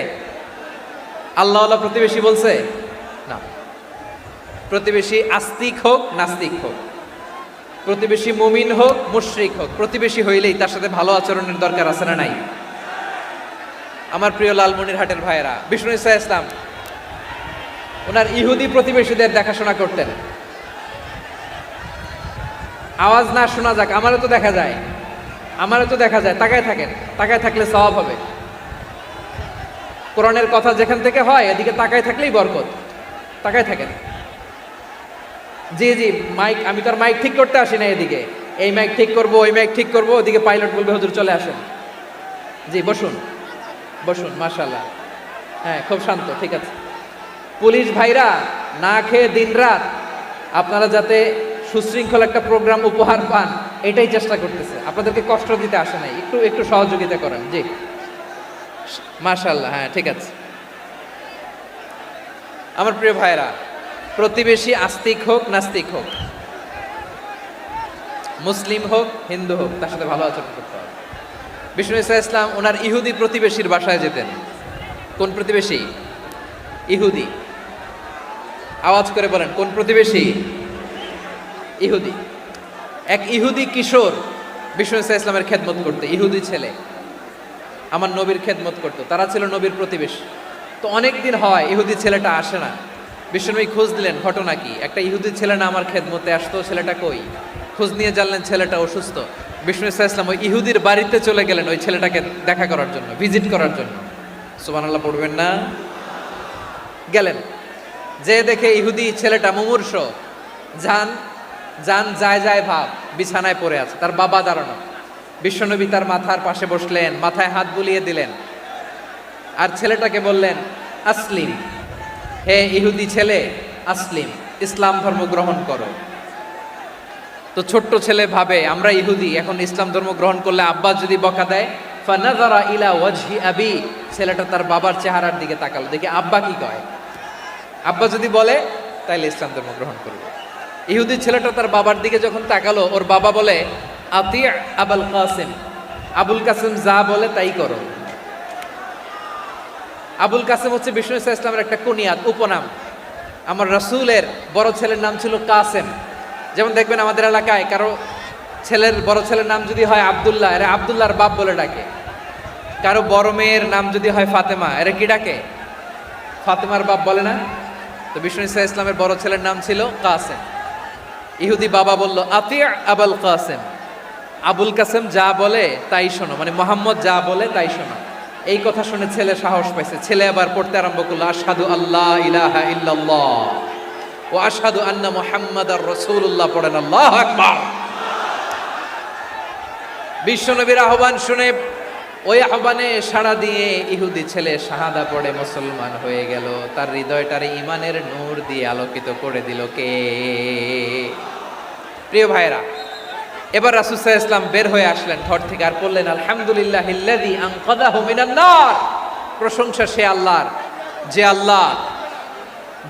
আল্লাহওয়ালা প্রতিবেশী, বলছে না। প্রতিবেশী আস্তিক হোক নাস্তিক হোক, প্রতিবেশী মুমিন হোক মুশরিক হোক, প্রতিবেশী হইলেই তার সাথে ভালো আচরণের দরকার আছে না নাই? আমার প্রিয় লালমনিরহাটের ভাইয়েরা, বিষ্ণু ইসলাম ওনার ইহুদি প্রতিবেশীদের দেখাশোনা করতেন। আওয়াজ না শোনা যাক, আমারও তো দেখা যায়, আমারও তো দেখা যায়। তাকায় থাকেন, তাকায় থাকলে সওয়াব হবে। কোরআনের কথা যেখান থেকে হয় এদিকে তাকায় থাকলেই বরকত। তাকায় থাকেন। জি জি, মাইক, আমি তো আর মাইক ঠিক করতে আসি না এদিকে, এই মাইক ঠিক করব, ওই মাইক ঠিক করব, ওদিকে পাইলট বলবে হুজুর চলে আসেন। জি বসুন, বসুন, মাশাআল্লাহ। হ্যাঁ, খুব শান্ত, ঠিক আছে। পুলিশ ভাইরা না খেয়ে দিনরাত আপনারা যাতে সুশৃঙ্খল একটা প্রোগ্রাম উপহার পান, এটাই চেষ্টা করতেছে। আপনাদেরকে কষ্ট দিতে আসে নাই, একটু একটু সহযোগিতা করেন। জি মাশাআল্লাহ। হ্যাঁ ঠিক আছে। আমার প্রিয় ভাইরা, প্রতিবেশী আস্তিক হোক নাস্তিক হোক, মুসলিম হোক হিন্দু হোক, তার সাথে ভালো আচরণ করতে হবে। বিষ্ণু ইসলাম ওনার ইহুদি প্রতিবেশীর বাসায় যেতেন। কোন প্রতিবেশী? ইহুদি। আওয়াজ করে বলেন, কোন প্রতিবেশী? ইহুদি। এক ইহুদি কিশোর বিষ্ণু ইসলামের খেদমত করতে, ইহুদি ছেলে আমার নবীর খেদমত করতো, তারা ছিল নবীর প্রতিবেশী। তো অনেক দিন হয় ইহুদি ছেলেটা আসে না। বিষ্ণুনবী খোঁজ দিলেন, ঘটনা কি? একটা ইহুদি ছেলে না আমার খেদমতে আসতো, ছেলেটা কই? খোঁজ নিয়ে জানলেন ছেলেটা অসুস্থ। বিষ্ণু ইসলাম ওই ইহুদির বাড়িতে চলে গেলেন ওই ছেলেটাকে দেখা করার জন্য, ভিজিট করার জন্য। সুবহানাল্লাহ পড়বেন না? গেলেন, যে দেখে ইহুদি ছেলেটা মুমূর্ষ, যান যান যায় যায় ভাব, বিছানায় পড়ে আছে, তার বাবা দাঁড়ানো। বিশ্বনবী তার মাথার পাশে বসলেন, মাথায় হাত বুলিয়ে দিলেন, আর ছেলেটাকে বললেন, আসলিম, হে ইহুদি ছেলে, আসলিম, ইসলাম ধর্ম গ্রহণ করো। তো ছোট্ট ছেলে ভাবে আমরা ইহুদি, এখন ইসলাম ধর্ম গ্রহণ করলে আব্বা যদি বকা দেয়। ফানাযারা ইলা ওয়াজহি আবি, ছেলেটা তার বাবার চেহারার দিকে তাকালো, দেখি আব্বা কি কয়। আব্বা যদি বলে তাইলে ইসলাম ধর্ম গ্রহণ করবে। ইহুদি ছেলেটা তার বাবার দিকে যখন তাকালো, ওর বাবা বলে, আতি আবুল কাসিম, আবুল কাসিম যা বলে তাই করো। আবুল কাসিম হচ্ছে বিষ্ণু ইসলামের একটা কুনিয়াত, উপনাম। আমার রাসূলের বড় ছেলের নাম ছিল কাসেম। যেমন দেখবেন আমাদের এলাকায় কারো ছেলের বড় ছেলের নাম যদি হয় আব্দুল্লাহ, এরা আব্দুল্লাহর বাপ বলে ডাকে। কারো বড় মেয়ের নাম যদি হয় ফাতেমা, এরা কি ডাকে? ফাতেমার বাপ বলে না? তো বিষ্ণু ইসলামের বড় ছেলের নাম ছিল কাসেম। ইহুদি বাবা বলল, আতি আবুল কাসেম, আবুল কাসেম যা বলে তাই শোনো, মানে মোহাম্মদ যা বলে তাই শোনো। এই কথা শুনে ছেলে সাহস পাইছে, ছেলে আবার পড়তে আরম্ভ করলো, আশহাদু আল্লাহ ইলাহা ইল্লাল্লাহ ওয়া আশহাদু আন্না মুহাম্মাদার রাসূলুল্লাহ, পড়েন আল্লাহু আকবার। বিশ্বনবীর আহ্বান শুনে ওই আহ্বানে সাড়া দিয়ে ইহুদি ছেলে শাহাদা পড়ে মুসলমান হয়ে গেল। তার হৃদয়টারে ঈমানের নূর দিয়ে আলোকিত করে দিল কে? প্রিয় ভাইরা, এবার রাসূল সাল্লাল্লাহু আলাইহি ওয়াসাল্লাম বের হয়ে আসলেন ঘর থেকে, আর বললেন, আলহামদুলিল্লাহিল্লাযী আনকাযাহু মিনান নার, প্রশংসা সে আল্লাহর যে আল্লাহ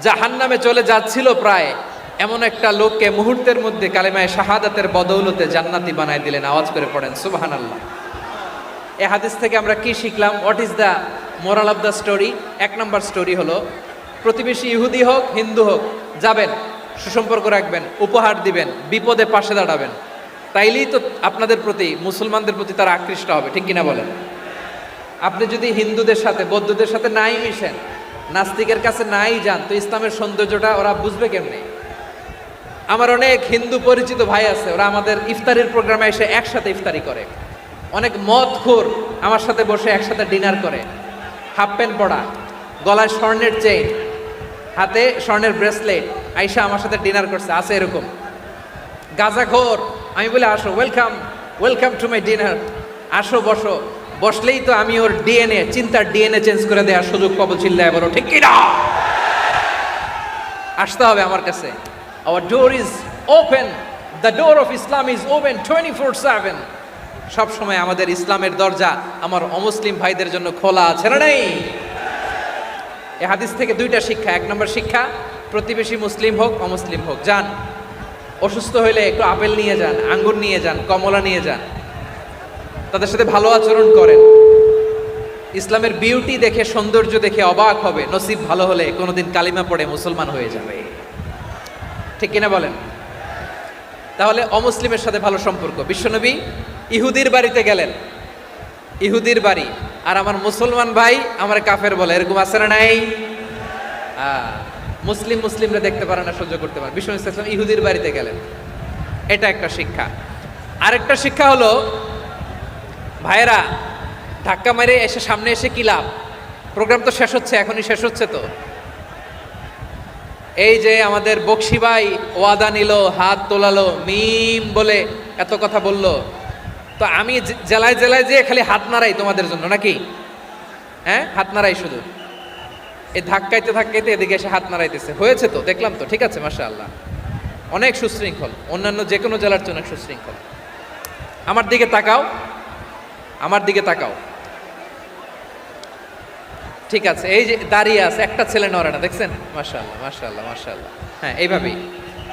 জাহান্নামে চলে যাচ্ছিল প্রায় এমন একটা লোককে মুহূর্তের মধ্যে কালেমায়ে শাহাদাতের বদৌলতে জান্নাতি বানায় দিলেন। আওয়াজ করে পড়েন সুবহানাল্লাহ। এই হাদিস থেকে আমরা কি শিখলাম? What is the moral of the story? এক নম্বর স্টোরি হলো, প্রতিবেশী ইহুদি হোক হিন্দু হোক, যাবেন, সুসম্পর্ক রাখবেন, উপহার দিবেন, বিপদে পাশে দাঁড়াবেন, তাইলেই তো আপনাদের প্রতি, মুসলমানদের প্রতি তারা আকৃষ্ট হবে, ঠিক কিনা বলেন? আপনি যদি হিন্দুদের সাথে বৌদ্ধদের সাথে নাই মিশেন, নাস্তিকের কাছে নাই যান, তো ইসলামের সৌন্দর্যটা ওরা বুঝবে কেমনে? আমার অনেক হিন্দু পরিচিত ভাই আছে, ওরা আমাদের ইফতারির প্রোগ্রামে এসে একসাথে ইফতারি করে। অনেক মদখোর আমার সাথে বসে একসাথে ডিনার করে, হাফ প্যান্ট পরা, গলায় স্বর্ণের চেইন, হাতে স্বর্ণের ব্রেসলেট, আইসা আমার সাথে ডিনার করছে, আছে এরকম। গাঁজাখোর, আমি বলি আসো, welcome welcome to my dinner, আসো বসো, বসলেই তো আমি ওর ডিএনএ, চিন্তার ডিএনএ চেঞ্জ করে দেওয়ার সুযোগ পাবো, চিল্লায় বলো ঠিক কিনা? আসতে হবে আমার কাছে। Hour door is open, the door of Islam is open 24/7। সব সময় আমাদের ইসলামের দরজা আমার অমুসলিম ভাইদের জন্য খোলা আছে না নেই? এই হাদিস থেকে দুইটা শিক্ষা। এক নম্বর শিক্ষা, প্রতিবেশী মুসলিম হোক অমুসলিম হোক, যান, অসুস্থ হইলে একটু আপেল নিয়ে যান, আঙ্গুর নিয়ে যান, কমলা নিয়ে যান, তাদের সাথে ভালো আচরণ করেন। ইসলামের বিউটি দেখে, সৌন্দর্য দেখে অবাক হবে, নসিব ভালো হলে কোনোদিন কালিমা পড়ে মুসলমান হয়ে যাবে, ঠিক কিনা বলেন? তাহলে অমুসলিমের সাথে ভালো সম্পর্ক। বিশ্বনবী ইহুদির বাড়িতে গেলেন, ইহুদির বাড়ি, আর আমার মুসলমান ভাই আমার কাফের বলে, এরকম আছে না নাই? মুসলিমরা দেখতে পারে না, সহ্য করতে পারে। বিশ্বনবী সাল্লাল্লাহু আলাইহি ওয়াসাল্লাম ইহুদির বাড়িতে গেলেন, এটা একটা শিক্ষা। আরেকটা শিক্ষা হলো, ভাইয়েরা, ধাক্কা মেরে এসে সামনে এসে কি লাভ? প্রোগ্রাম তো শেষ হচ্ছে, এখনই শেষ হচ্ছে। তো এই যে আমাদের বকশি ভাই ওয়াদা নিল, হাত তোলালো, মিম বলে এত কথা বলল, তো আমি জেলায় জেলায় যে খালি হাত নাড়াই তোমাদের জন্য নাকি? হ্যাঁ, হাত নাড়াই শুধু, এই ধাক্কাইতে ধাক্কাইতে এদিকে এসে হাত নাড়াইতেছে, হয়েছে তো, দেখলাম তো, ঠিক আছে, মাশাআল্লাহ, অনেক সুশৃঙ্খল, অন্যান্য যে কোনো জেলার জন্য সুশৃঙ্খল। আমার দিকে তাকাও, আমার দিকে তাকাও, ঠিক আছে, এই যে দাঁড়িয়ে আছে, একটা ছেলে নড়ে না, দেখছেন? মাশাআল্লাহ মাশাআল্লাহ মাশাআল্লাহ। হ্যাঁ, এইভাবেই।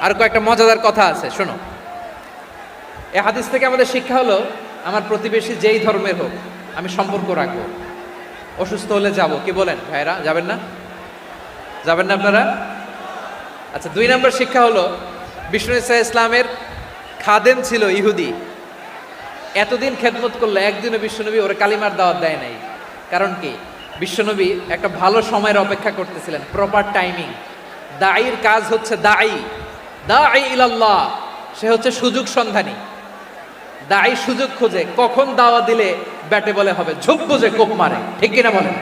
আর কয়েকটা মজাদার কথা আছে, শোনো। এই হাদিস থেকে আমাদের শিক্ষা হলো, আমার প্রতিবেশী যেই ধর্মের হোক আমি সম্পর্ক রাখবো। অসুস্থ হলে যাব, কি বলেন ভাইরা? যাবেন না? যাবেন না আপনারা? আচ্ছা, 2 নম্বর শিক্ষা হলো বিষ্ণু ইসা ইসলামের খাদেম ছিল ইহুদি, এতদিন খেদমত করলো, একদিনও বিশ্বনবী ওর কালিমার দাওয়াত দেয় নাই। কারণ কি? বিশ্বনবী একটা ভালো সময়ের অপেক্ষা করতেছিলেন, প্রপার টাইমিং। দাঈর কাজ হচ্ছে দাঈ ইলাল্লাহ, সে হচ্ছে সুযোগ সন্ধানী। দাঈ সুযোগ খোঁজে, কখন দাওয়া দিলে ব্যাটে বলে হবে, ঝোপ বুঝে কোপ মারে, ঠিক কিনা বলেন?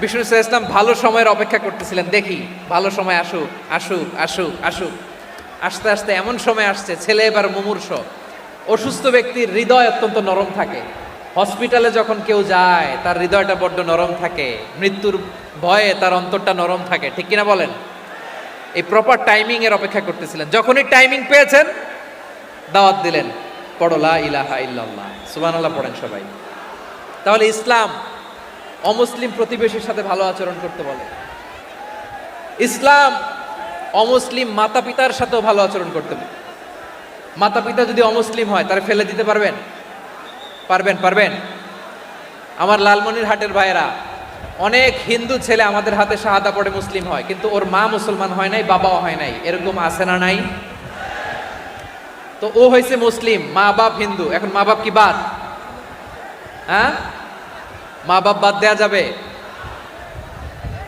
বিষ্ণু ইসা ইসলাম ভালো সময়ের অপেক্ষা করতেছিলেন, দেখি ভালো সময় আসুক আসুক আসুক আসুক। আস্তে আস্তে এমন সময় আসছে, ছেলে এবার মুমূর্ষ। অসুস্থ ব্যক্তির হৃদয় অত্যন্ত নরম থাকে। হসপিটালে যখন কেউ যায় তার হৃদয়টা বড্ড নরম থাকে, মৃত্যুর ভয়ে তার অন্তরটা নরম থাকে, ঠিক কিনা বলেন? এই প্রপার টাইমিং এর অপেক্ষা করতেছিলেন। যখনই টাইমিং পেয়েছেন দাওয়াত দিলেন, পড়ো লা ইলাহা ইল্লাল্লাহ, সুবহানাল্লাহ পড়েন সবাই। তাহলে ইসলাম অমুসলিম প্রতিবেশীর সাথে ভালো আচরণ করতে বলে। ইসলাম অমুসলিম মাতা পিতার সাথেও ভালো আচরণ করতে বলে। মাতা পিতা যদি অমুসলিম হয় তারা ফেলে দিতে পারবেন? পারবেন? আমার লালমনিরহাটের ভাইয়েরা, অনেক হিন্দু ছেলে আমাদের হাতে শাহাদা পড়ে মুসলিম হয়, কিন্তু ওর মা মুসলমান হয় নাই, বাবাও হয় নাই। এরকম আছে না নাই? তো ও হয়েছে মুসলিম, মা বাপ হিন্দু, এখন মা বাপ কি বাদ? হ্যাঁ, মা বাপ বাদ দেয়া যাবে?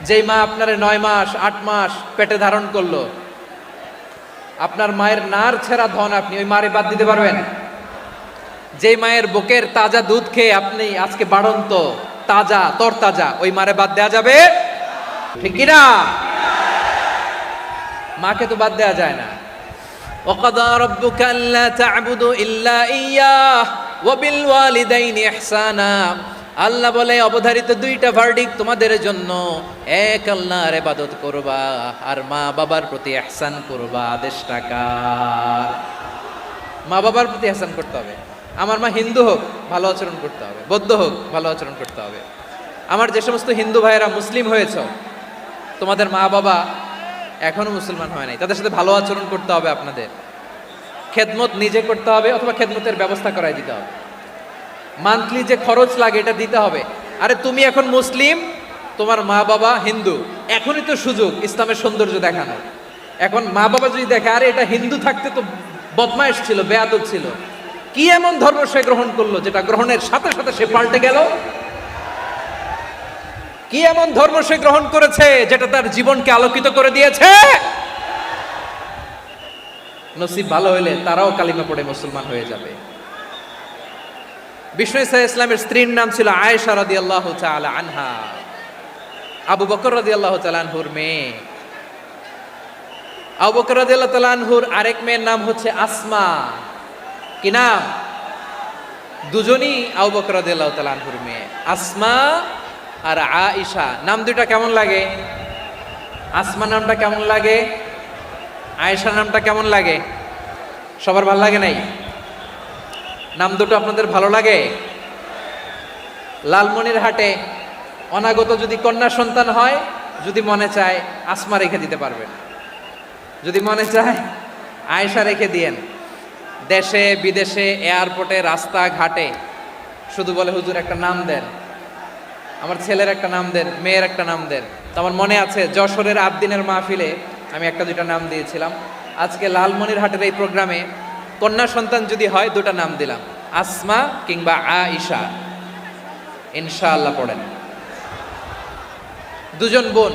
যেই মা আপনারে 9 মাস 8 মাস পেটে ধারণ করলো, আপনার মায়ের নার ছেঁড়া ধন, আপনি ওই মারে বাদ দিতে পারবেন? যেই মায়ের বুকের তাজা দুধ খেয়ে আপনি আজকে বাড়ন্ত তাজা তরতাজা, ওই মারে বাদ দেয়া যাবে? ঠিক কিনা? মাকে তো বাদ দেয়া যায় না। وَقَضَى رَبُّكَ أَلَّا تَعْبُدُوا إِلَّا إِيَّاهُ وَبِالْوَالِدَيْنِ إِحْسَانًا। আল্লাহ বলে অবধারিত 2টা ভার্ডিক্ট তোমাদের জন্য, এক আল্লাহর ইবাদত করবা আর মা বাবার প্রতি ইহসান করবা। আদেশটা কার? মা বাবার প্রতি ইহসান করতে হবে। আমার মা হিন্দু হোক ভালো আচরণ করতে হবে, বৌদ্ধ হোক ভালো আচরণ করতে হবে। আমার যে সমস্ত হিন্দু ভাইয়েরা মুসলিম হয়েছ, তোমাদের মা বাবা এখনো মুসলমান হয় নাই, তাদের সাথে ভালো আচরণ করতে হবে। আপনাদের খেদমত নিজে করতে হবে অথবা খেদমতের ব্যবস্থা করাই দিতে হবে। মান্থলি যে খরচ লাগে এটা দিতে হবে। আরে তুমি এখন মুসলিম, তোমার মা বাবা হিন্দু, এখনই তো সুযোগ ইসলামের সৌন্দর্য দেখানো। এখন মা বাবা যদি দেখে আরে এটা হিন্দু থাকতে তো বদমাইশ ছিল, বেয়াদব ছিল, কি এমন ধর্ম সে গ্রহণ করলো যেটা গ্রহণের সাথে সাথে সে পাল্টে গেল? কি এমন ধর্ম সে গ্রহণ করেছে যেটা তার জীবনকে আলোকিত করে দিয়েছে? নসিব ভালো হইলে তারাও কালিমা পড়ে মুসলমান হয়ে যাবে। বিষ্ণু ইসা ইসলামের স্ত্রীর নাম ছিল আয়েশা রাদিয়াল্লাহু তাআলা আনহা, আবু বকর রাদিয়াল্লাহু তাআলা আনহুর মেয়ে। আবু বকর রাদিয়াল্লাহু তাআলা আনহুর আরেক মেয়ের নাম হচ্ছে আসমা। কি নাম? দুজনই আবু বকর রাদিয়াল্লাহু তাআলা আনহুর মেয়ে, আসমা আর আয়েশা। নাম দুইটা কেমন লাগে? আসমা নামটা কেমন লাগে? আয়েশা নামটা কেমন লাগে? সবার ভালো লাগে নাই? নাম দুটো আপনাদের ভালো লাগে? লালমনিরহাটে অনাগত যদি কন্যা সন্তান হয়, যদি মনে চায় আসমা রেখে দিতে পারবেন, যদি মনে চায় আয়েশা রেখে দিয়েন। দেশে বিদেশে এয়ারপোর্টে রাস্তাঘাটে শুধু বলে হুজুর একটা নাম দেন, আমার ছেলের একটা নাম দেন, মেয়ের একটা নাম দেন। তো আমার মনে আছে যশোরের আবদিনের মাহফিলে আমি একটা দুইটা নাম দিয়েছিলাম। আজকে লালমনিরহাটের এই প্রোগ্রামে কন্যা সন্তান যদি হয় 2টা নাম দিলাম, আসমা কিংবা আয়েশা। ইনশাআল্লাহ পড়েন। 2জন বোন,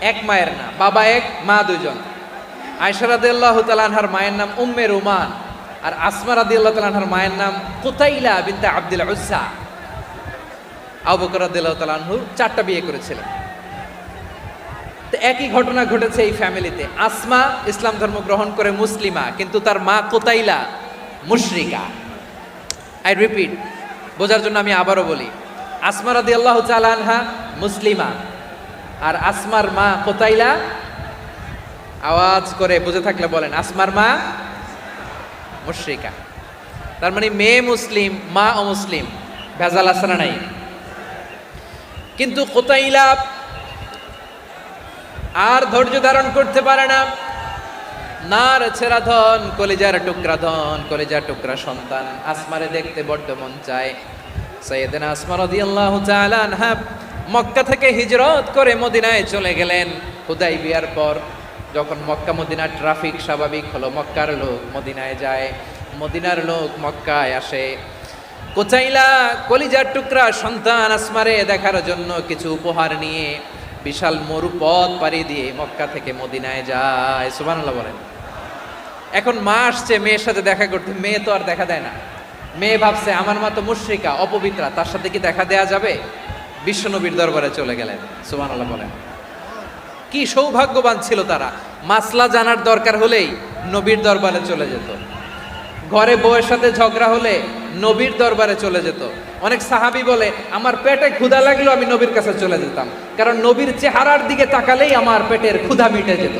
এক মায়ের না, বাবা এক মা 2জন। আয়েশা রাদিয়াল্লাহু তাআলা আনহার মায়ের নাম উম্মে রুমান, আর আসমা রাদিয়াল্লাহু তাআলা আনহার মায়ের নাম কুতাইলা বিনতে আব্দুল উজ্জা। আবু বকর রাদিয়াল্লাহু তাআলা আনহু 4টা বিয়ে করেছিলেন। তো একই ঘটনা ঘটেছে এই ফ্যামিলিতে। আসমা ইসলাম ধর্ম গ্রহণ করে মুসলিমা, কিন্তু তার মা কুতাইলা মুশরিকা। আই রিপিট, বোঝার জন্য আমি আবারও বলি, আসমা রাদিয়াল্লাহু তাআলা আনহা মুসলিমা, আর আসমার মা কুতাইলা, আওয়াজ করে বুঝে থাকলে বলেন, আসমার মা মুশরিকা। তার মানে মেয়ে মুসলিম, মা অমুসলিম। ভেজাল আছে না নাই? কিন্তু কুতাইলা আর ধৈর্য ধারণ করতে পারে না। নার ছেঁড়া ধন, কলিজার টুকরা ধন, কলিজার টুকরা সন্তান আসমারে দেখতে বড্ড মন চায়। সাইয়েদনা আসমা রাদিয়াল্লাহু তাআলা আনহা মক্কা থেকে হিজরত করে মদিনায় চলে গেলেন। হুদাইবিয়ার পর যখন মক্কা মদিনার ট্রাফিক স্বাভাবিক হলো, মক্কার লোক মদিনায় যায়, মদিনার লোক মক্কায় আসে, কোচাইলা কলিজার টুকরা সন্তান আসমারে দেখার জন্য কিছু উপহার নিয়ে বিশাল মরুপথ পাড়ি দিয়ে মক্কা থেকে মদিনায় যায়। সুবহানাল্লাহ বলেন। এখন মা আসছে মেয়ের সাথে দেখা করতে, মেয়ে তো আর দেখা দেয় না। মেয়ে ভাবছে আমার মা তো মুশরিকা, অপবিত্রা, তার সাথে কি দেখা দেয়া যাবে? বিশ্বনবীর দরবারে চলে গেলেন। সুবহানাল্লাহ বলেন। কি সৌভাগ্যবান ছিল তারা, মাসলা জানার দরকার হলেই নবীর দরবারে চলে যেত, ঘরে বউয়ের সাথে ঝগড়া হলে নবীর দরবারে চলে যেত। অনেক সাহাবী বলে আমার পেটে ক্ষুধা লাগলো আমি নবীর কাছে চলে যেতাম, কারণ নবীর চেহারার দিকে তাকালেই আমার পেটের ক্ষুধা মিটে যেত।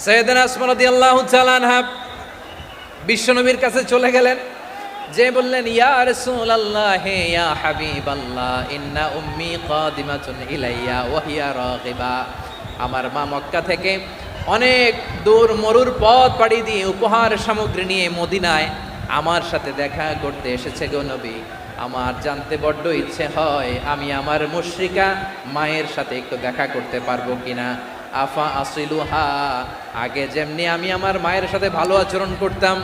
সাইয়েদানা আসমা রাদিয়াল্লাহু তাআলা আনহা বিশ্বনবীর কাছে চলে গেলেন, যে বললেন ইয়া রাসূলুল্লাহ ইয়া হাবিবাল্লাহ ইন্না উম্মি কাদিমাতুন ইলাইয়া ওয়া হিয়া রাগিবা। আমার মা মক্কা থেকে অনেক দূর মরুর পথ পাড়ি দিয়ে উপহার সামগ্রী নিয়ে মদিনায় আমার সাথে দেখা করতে এসেছে গো নবী। আমার জানতে বড্ড ইচ্ছে হয় আমি আমার মুশরিকা মায়ের সাথে একটু দেখা করতে পারবো কিনা। আফা আসিলুহা, আগে যেমনি আমি আমার মায়ের সাথে ভালো আচরণ করতাম,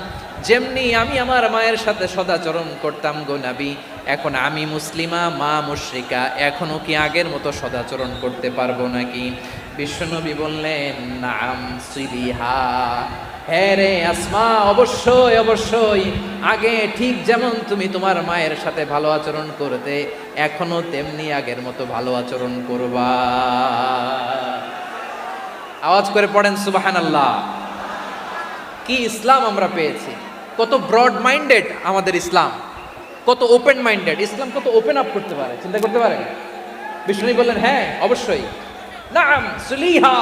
যেমনি আমি আমার মায়ের সাথে সদাচরণ করতাম গো নবী, এখন আমি মুসলিমা মা মুশরিকা, এখনো কি আগের মতো সদাচরণ করতে পারবো নাকি? বিশ্বনবী বললেন নাম সিলিহা, হ্যাঁ রে আসমা, অবশ্যই অবশ্যই, আগে ঠিক যেমন তুমি তোমার মায়ের সাথে ভালো আচরণ করতে এখনো তেমনি আগের মতো ভালো আচরণ করবা। আওয়াজ করে পড়েন সুবহানাল্লাহ। কি ইসলাম আমরা পেয়েছি, কত ব্রড মাইন্ডেড আমাদের ইসলাম, কত ওপেন মাইন্ডেড ইসলাম, কত ওপেন আপ করতে পারে, চিন্তা করতে পারে। বিষ্ণু বললেন হ্যাঁ অবশ্যই, নাম সুলিহা,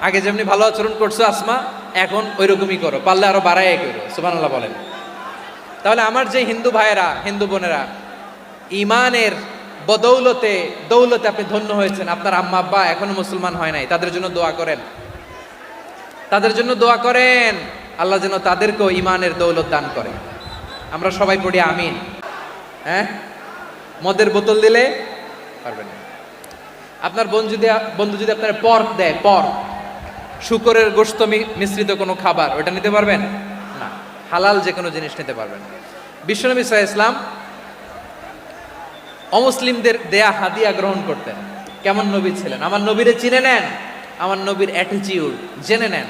আগে যেমনি ভালো আচরণ করছো আসমা এখন ওই রকমই করো, পারলে আরো বাড়াই করো। সুবহানাল্লাহ বলেন। তাহলে আমার যে হিন্দু ভাইয়েরা হিন্দু বোনেরা ইমানের বদৌলতে দৌলতে আপনি ধন্য হয়েছেন, আপনার আম্মা আব্বা এখনো মুসলমান হয় নাই, তাদের জন্য দোয়া করেন, তাদের জন্য দোয়া করেন, আল্লাহ যেন তাদেরকেও ইমানের দৌলত দান করে। আমরা সবাই পড়ি আমিন। হ্যাঁ, মদের বোতল দিলে পারবেন না। আপনার বন্ধু যদি আপনার পর্ক দেয়, পর্ক শুকরের গোশত মিশ্রিত কোনো খাবার, ওটা নিতে পারবেন না। হালাল যে কোনো জিনিস নিতে পারবেন। বিশ্বনবী সাল্লাল্লাহু আলাইহি ওয়াসাল্লাম অমুসলিমদের দেয়া হাদিয়া গ্রহণ করতেন। কেমন নবী ছিলেন, আমার নবীরে চিনে নেন, আমার নবীর অ্যাটিটিউড জেনে নেন।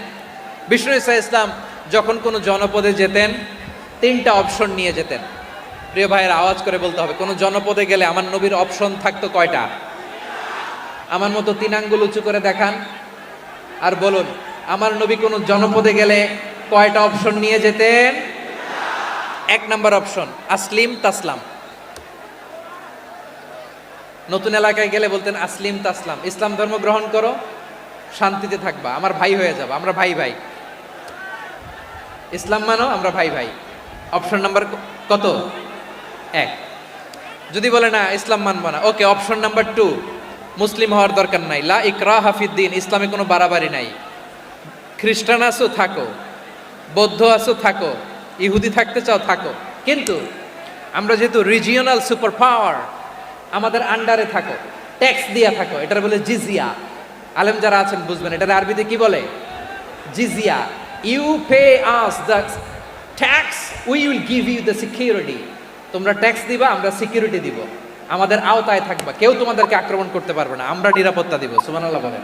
বিষ্ণু ইসা ইসলাম যখন কোনো জনপদে যেতেন 3টা অপশন নিয়ে যেতেন। প্রিয় ভাইয়ের আওয়াজ করে বলতে হবে, কোনো জনপদে গেলে আমার নবীর অপশন থাকতো কয়টা? আমার মতো 3 আঙ্গুল উঁচু করে দেখান আর বলুন আমার নবী কোনো জনপদে গেলে কয়টা অপশন নিয়ে যেতেন? 1 নাম্বার অপশন আসলিম তাসলাম। নতুন এলাকায় গেলে বলতেন আসলিম তাসলাম, ইসলাম ধর্ম গ্রহণ করো, শান্তিতে থাকবা, আমার ভাই হয়ে যাবা, আমরা ভাই ভাই, ইসলাম মানো, আমরা ভাই ভাই। অপশন নাম্বার কত? 1। যদি বলে না ইসলাম মানবো না, ওকে, অপশন নাম্বার 2, মুসলিম হওয়ার দরকার নাই, লা ইকরাহা ফিদ্দিন, ইসলামে কোনো বাড়াবাড়ি নাই, খ্রিস্টান আছো থাকো, বৌদ্ধ আছো থাকো, ইহুদি থাকতে চাও থাকো, কিন্তু আমরা যেহেতু রিজিওনাল সুপার পাওয়ার, আমাদের আন্ডারে থাকো, ট্যাক্স দিয়া থাকো, এটার বলে জিজিয়া। আলেম যারা আছেন বুঝবেন এটার আরবিতে কি বলে, জিজিয়া। You pay us the tax, we will give you the security. তোমরা ট্যাক্স দিবা, আমরা সিকিউরিটি দিব, আমাদের আওতায় থাকবা, কেউ তোমাদেরকে আক্রমণ করতে পারবে না, আমরা নিরাপত্তা দিব। সুবহানাল্লাহ বলেন।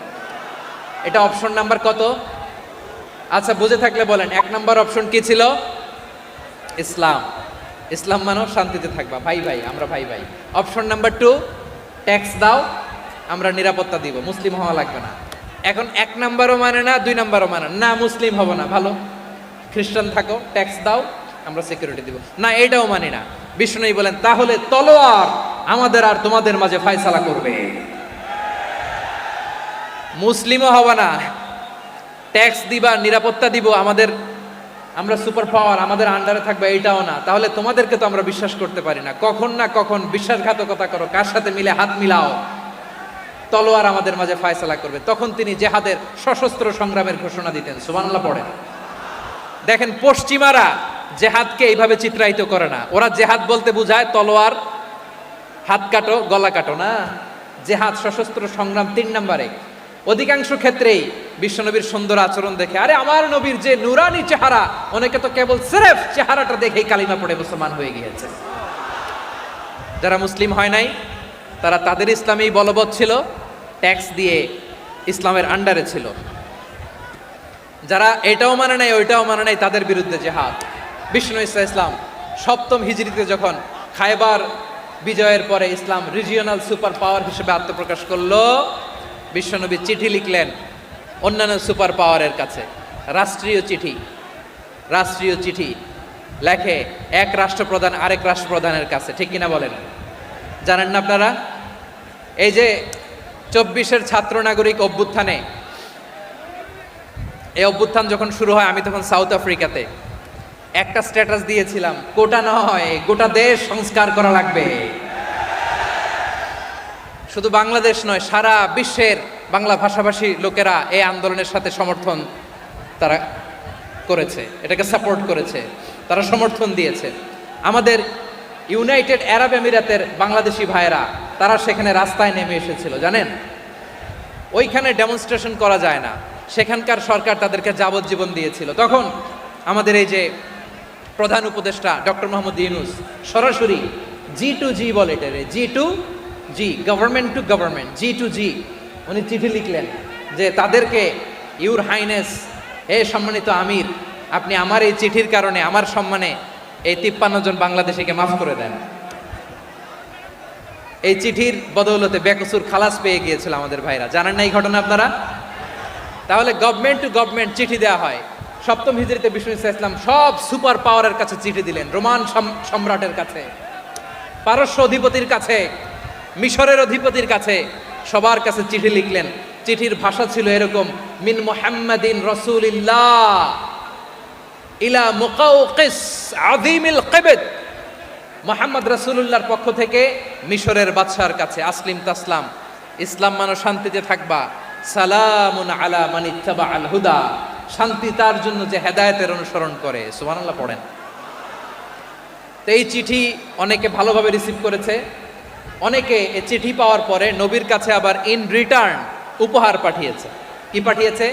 এটা অপশন নাম্বার কত? আচ্ছা বুঝে থাকলে বলেন 1 নাম্বার অপশন কি ছিল? ইসলাম, ইসলাম মানো, শান্তিতে থাকবা, ভাই ভাই, আমরা ভাই ভাই। অপশন নাম্বার 2, ট্যাক্স দাও, আমরা নিরাপত্তা দিব, মুসলিম হওয়া লাগবে না। এখন 1 নাম্বারও মানে না, 2 নাম্বারও মানে না, মুসলিম হবো না, ভালো, খ্রিস্টান থাকো, ট্যাক্স দাও, আমরা সিকিউরিটি দিব না, এটাও মানি না। বিষ্ণু বলেন তাহলে তলোয়ার আমাদের আর তোমাদের মাঝে ফয়সালা করবে, মুসলিমও হবা না, ট্যাক্স দিবা, নিরাপত্তা দিব, আমরা সুপার পাওয়ার, আমাদের আন্ডারে থাকবে, এইটাও না। তাহলে তোমাদেরকে তো আমরা বিশ্বাস করতে পারি না, কখন না কখন বিশ্বাসঘাতকতা করো, কার সাথে মিলে হাত মিলাও, তলোয়ার আমাদের মাঝে ফয়সালা করবে। তখন তিনি জেহাদের সশস্ত্র সংগ্রামের ঘোষণা দিতেন। সুবহানাল্লাহ পড়েন। দেখেন পশ্চিমারা জেহাদকে এইভাবে চিত্রায়িত করে না, ওরা জেহাদ বলতে বুঝায় তলোয়ার, হাত কাটো গলা কাটো না, জেহাদ, সশস্ত্র সংগ্রাম 3 নম্বরে। অধিকাংশ ক্ষেত্রেই বিশ্বনবীর সুন্দর আচরণ দেখে, আরে আমার নবীর যে নুরানি চেহারা, অনেকে তো কেবল সিরেফ চেহারাটা দেখেই কালিমা পড়ে মুসলমান হয়ে গিয়েছে। যারা মুসলিম হয় নাই তারা তাদের ইসলামেই বলবৎ ছিল, ট্যাক্স দিয়ে ইসলামের আন্ডারে ছিল। যারা এটাও মানে নাই ওইটাও মানে নাই, তাদের বিরুদ্ধে জেহাদ। বিষ্ণু ইসলাম 7ম হিজরিতে যখন খায়বার বিজয়ের পরে ইসলাম রিজিওনাল সুপার পাওয়ার হিসেবে আত্মপ্রকাশ করলো, বিশ্বনবী চিঠি লিখলেন অন্যান্য সুপার পাওয়ারের কাছে, রাষ্ট্রীয় চিঠি লেখে এক রাষ্ট্রপ্রধান আরেক রাষ্ট্রপ্রধানের কাছে, ঠিক কিনা বলেন? জানেন না আপনারা? এই যে 24-এর ছাত্র নাগরিক অভ্যুত্থানে, এই অভ্যুত্থান যখন শুরু হয়, আমি তখন সাউথ আফ্রিকাতে একটা স্ট্যাটাস দিয়েছিলাম, কোটা নয় গোটা দেশ সংস্কার করা লাগবে। শুধু বাংলাদেশ নয়, সারা বিশ্বের বাংলা ভাষাভাষী লোকেরা এই আন্দোলনের সাথে সমর্থন তারা করেছে, এটাকে সাপোর্ট করেছে, তারা সমর্থন দিয়েছে। আমাদের ইউনাইটেড আরব আমিরাতের বাংলাদেশি ভাইয়েরা তারা সেখানে রাস্তায় নেমে এসেছিল, জানেন? ওইখানে ডেমনস্ট্রেশন করা যায় না, সেখানকার সরকার তাদেরকে যাবজ্জীবন দিয়েছিল। তখন আমাদের এই যে প্রধান উপদেষ্টা ডক্টর মোহাম্মদ ইউনূস সরাসরি G2G বলে, এটারে G2G, government to government, G2G, উনি চিঠি লিখলেন যে তাদেরকে, ইউর হাইনেস, হে সম্মানিত আমির, আপনি আমার এই চিঠির কারণে আমার সম্মানে এই 53 জন বাংলাদেশিকে মাফ করে দেন। এই চিঠির বদৌলতে বেকসুর খালাস পেয়ে গিয়েছিল আমাদের ভাইরা, জানেন না এই ঘটনা আপনারা? তাহলে গভর্নমেন্ট টু গভর্নমেন্ট চিঠি দেওয়া হয়। 7ম হিজরিতে বিষ্ণু ইসলাম সব সুপার পাওয়ারের কাছে চিঠি দিলেন, রোমান সম্রাটের কাছে, পারস্য অধিপতির কাছে, মিশরের অধিপতির কাছে, সবার কাছে চিঠি লিখলেন। চিঠির ভাষা ছিল এরকম, মিন মুহাম্মাদিন রাসূলিল্লাহ ইলা মুকাওকিস আযীমিল কিবত, মুহাম্মদ রাসূলুল্লাহর পক্ষ থেকে মিশরের বাদশার কাছে, আসলিম তাসলাম, ইসলাম মানো শান্তিতে থাকবা, সালামুন আলা মান ইত্তাবাআল হুদা, শান্তি তার জন্য যে হেদায়েতের অনুসরণ করে। সুবহানাল্লাহ পড়েন। তো এই চিঠি অনেকে ভালোভাবে রিসিভ করেছে, অনেকে এই চিঠি পাওয়ার পরে নবীর কাছে আবার ইন রিটার্ন উপহার পাঠিয়েছে। কি পাঠিয়েছে?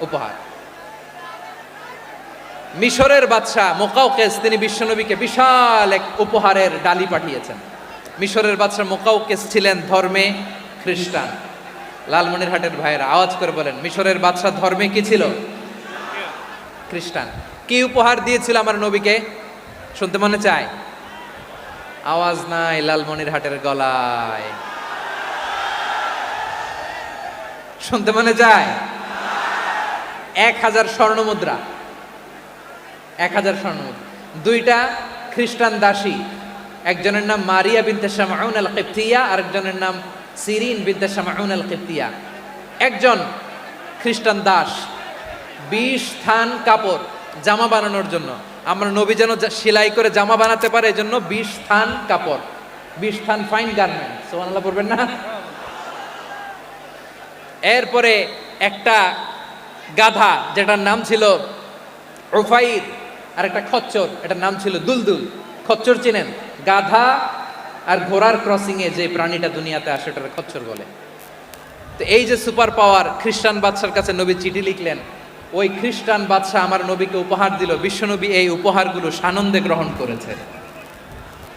উপহার। মিশরের বাদশাহ মুকাওকিস তিনি বিশ্বনবীকে বিশাল এক উপহারের ডালি পাঠিয়েছেন। মিশরের বাদশাহ মুকাওকিস ছিলেন ধর্মে খ্রিস্টান। লালমনিরহাটের ভাইয়েরা আওয়াজ করে বলেন, মিশরের বাদশাহ ধর্মে কি ছিল? খ্রিস্টান। কি উপহার দিয়েছিল আমার নবীকে? শুনতে মনে চায়? আওয়াজ নাই লালমনিরহাটের গলায়, শুনতে মনে যায়? 1000 স্বর্ণ মুদ্রা, 1000 স্বর্ণ মুদ্রা। 2টা খ্রিস্টান দাসী, একজনের নাম মারিয়া বিনতে শামউন আল কিবতিয়া, আরেকজনের নাম সিরিন বিনতে শামউন আল কিবতিয়া। একজন খ্রিস্টান দাস 20 থান কাপড় জামা বানানোর জন্য, আমরা নবী যেন সেলাই করে জামা বানাতে পারে এজন্য 20 থান কাপড়, 20 থান ফাইন গার্মেন্ট, সুবহানাল্লাহ পড়বেন না? এরপরে একটা গাধা যেটার নাম ছিল উফাইর, আর একটা খচ্চর, এটার নাম ছিল দুলদুল। খচ্চর চিনেন? গাধা আর ঘোড়ার ক্রসিং এ যে প্রাণীটা দুনিয়াতে আসে ওটার খচ্চর বলে। তো এই যে সুপার পাওয়ার খ্রিস্টান বাদশার কাছে নবী চিঠি লিখলেন, ওই খ্রিস্টান বাদশা আমার নবীকে উপহার দিল, বিশ্বনবী এই উপহারগুলো সানন্দে গ্রহণ করেছে।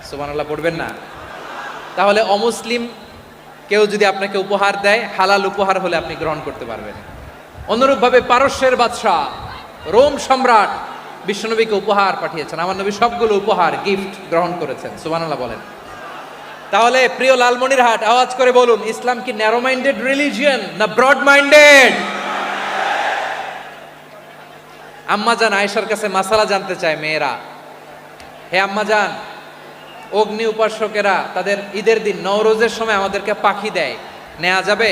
সুবহানাল্লাহ পড়বেন না? তাহলে অমুসলিম কেউ যদি আপনাকে উপহার দেয়, হালাল উপহার হলে আপনি গ্রহণ করতে পারবেন। অনুরূপভাবে পারস্যের বাদশাহ, রোম সম্রাট বিশ্বনবীকে উপহার পাঠিয়েছেন, আমার নবী সবগুলো উপহার গিফট গ্রহণ করেছেন। সুবহানাল্লাহ বলেন। তাহলে প্রিয় লালমনিরহাট আওয়াজ করে বলুন, ইসলাম কি ন্যারো মাইন্ডেড রিলিজিয়ন না ব্রড মাইন্ডেড? আম্মাজান আয়েশার কাছে মাসালা জানতে চায় মেয়েরা, হে আম্মাজান, অগ্নি উপাসকেরা তাদের ঈদের দিন নওরোজের সময় আমাদেরকে পাখি দেয়, নেওয়া যাবে?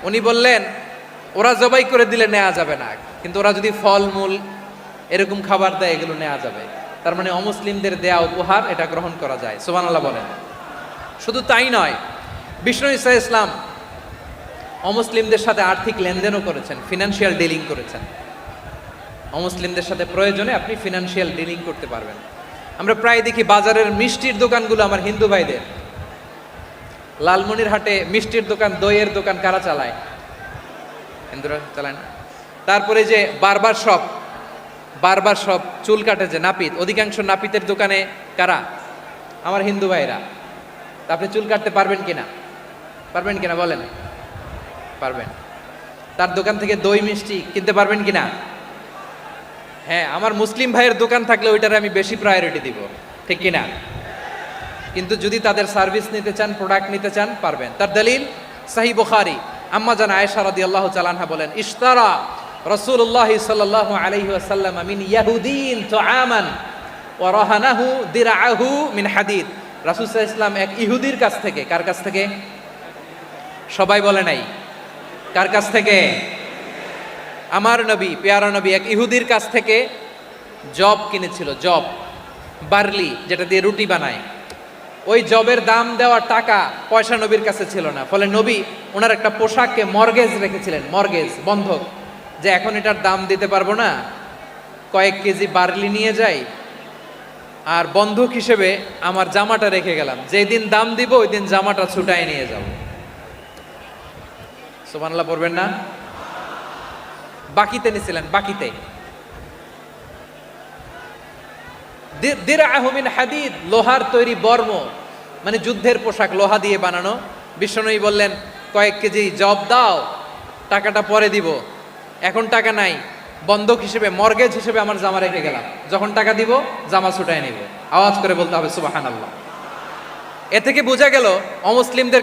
উনি বললেন, ওরা জবাই করে দিলে নেওয়া যাবে না, কিন্তু ওরা যদি ফলমূল এরকম খাবার দেয় এগুলো নেওয়া যাবে। তার মানে অমুসলিমদের দেয়া উপহার এটা গ্রহণ করা যায়। সুবহানাল্লাহ বলেন। শুধু তাই নয়, বিষ্ণু ঈসা ইসলাম অমুসলিমদের সাথে আর্থিক লেনদেনও করেছেন, ফিনান্সিয়াল ডিলিং করেছেন। অমুসলিমদের সাথে প্রয়োজনে আপনি ফিনান্সিয়াল ডিলিং করতে পারবেন। আমরা প্রায় দেখি বাজারের মিষ্টির দোকানগুলো আমার হিন্দু ভাইদের, লালমনিরহাটে মিষ্টির দোকান, দইয়ের দোকান কারা চালায়? হিন্দুরা চালায় না? তারপরে যে বারবার শপ, চুল কাটে যে নাপিত, অধিকাংশ নাপিতের দোকানে কারা? আমার হিন্দু ভাইরা। তা আপনি চুল কাটতে পারবেন কিনা বলেন? পারবেন। তার দোকান থেকে দই মিষ্টি কিনতে পারবেন কিনা? হ্যাঁ, আমার মুসলিম ভাইয়ের দোকান থাকলে ওইটারে আমি বেশি প্রায়োরিটি দিব, ঠিক কিনা? কিন্তু যদি তাদের সার্ভিস নিতে চান, প্রোডাক্ট নিতে চান, পারবেন। তার দলিল সহিহ বুখারী, আম্মা জান আয়েশা রাদিয়াল্লাহু তাআলা আনহা বলেন, ইশতারা রাসূলুল্লাহ সাল্লাল্লাহু আলাইহি ওয়াসাল্লাম মিন ইয়াহুদিন তুআমান ওয়া রাহানাহু দিরআহু মিন হাদিদ। রাসূল সাল্লাল্লাহু আলাইহি ওয়াসাল্লাম এক ইহুদির কাছ থেকে, কার কাছ থেকে? সবাই বলে নাই, কার কাছ থেকে? আমার নবী, পেয়ারা নবী এক ইহুদির কাছ থেকে জব কিনেছিল, জব, বার্লি, যেটা দিয়ে রুটি বানায়। ওই জবের দাম দেওয়ার টাকা পয়সা নবীর কাছে ছিল না, ফলে নবী ওনার একটা পোশাককে মর্গেজ রেখেছিলেন, মর্গেজ, বন্ধক, যে এখন এটার দাম দিতে পারবো না, কয়েক কেজি বার্লি নিয়ে যাই আর বন্ধক হিসেবে আমার জামাটা রেখে গেলাম, যেদিন দাম দিব ওই দিন জামাটা ছুটাই নিয়ে যাব। সুবহানাল্লাহ পড়বেন না? বাকিতে নিছিলেন, বাকিতে। দিরআহু মিন হাদিদ, লোহার তৈরি বর্ম, মানে যুদ্ধের পোশাক, লোহা দিয়ে বানানো। বিশ্বনবী বললেন, কয়েক কেজি জব দাও, টাকাটা পরে দিব, এখন টাকা নাই, বন্ধক হিসেবে, মর্গেজ হিসেবে আমার জামা রেখে গেলাম, যখন টাকা দিব জামা ছুটায় নিব। আওয়াজ করে বলতে হবে সুবহানাল্লাহ। এ থেকে বোঝা গেল অমুসলিমদের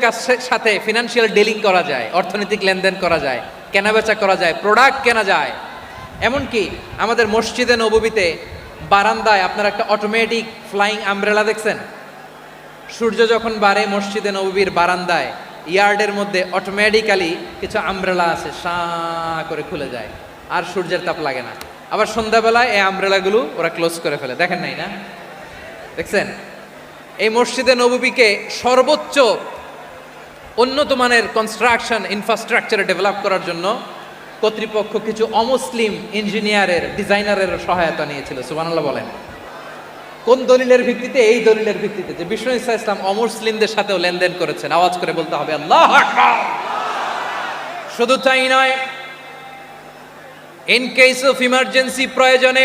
সাথে ফিনান্সিয়াল ডিলিং করা যায়, অর্থনৈতিক লেনদেন করা যায়, কেনাবেচা করা যায়, প্রোডাক্ট কেনা যায়। এমনকি আমাদের মসজিদে নববীতে বারান্দায় আপনারা একটা অটোমেটিক ফ্লাইং আমব্রেলা দেখছেন? সূর্য যখন বাড়ে মসজিদে নববীর বারান্দায় ইয়ার্ডের মধ্যে অটোমেটিক্যালি কিছু আমব্রেলা আছে, সাঁ করে খুলে যায়, আর সূর্যের তাপ লাগে না। আবার সন্ধ্যাবেলায় এই আমব্রেলাগুলো ওরা ক্লোজ করে ফেলে, দেখেন নাই না? দেখছেন? এই মসজিদে নববীকে সর্বোচ্চ উন্নত মানের কনস্ট্রাকশন ইনফ্রাস্ট্রাকচারে ডেভেলপ করার জন্য কর্তৃপক্ষ কিছু অমুসলিম ইঞ্জিনিয়ারের, ডিজাইনারের সহায়তা নিয়েছিল। সুবহানাল্লাহ বলেন। কোন দলিলের ভিত্তিতে? এই দলিলের ভিত্তিতে যে বিষ্ণু ঈসা ইসলাম অমুসলিমদের সাথেও লেনদেন করেছেন। আওয়াজ করে বলতে হবে আল্লাহু আকবার। শুধু তাই নয়, ইন কেস অফ ইমার্জেন্সি, প্রয়োজনে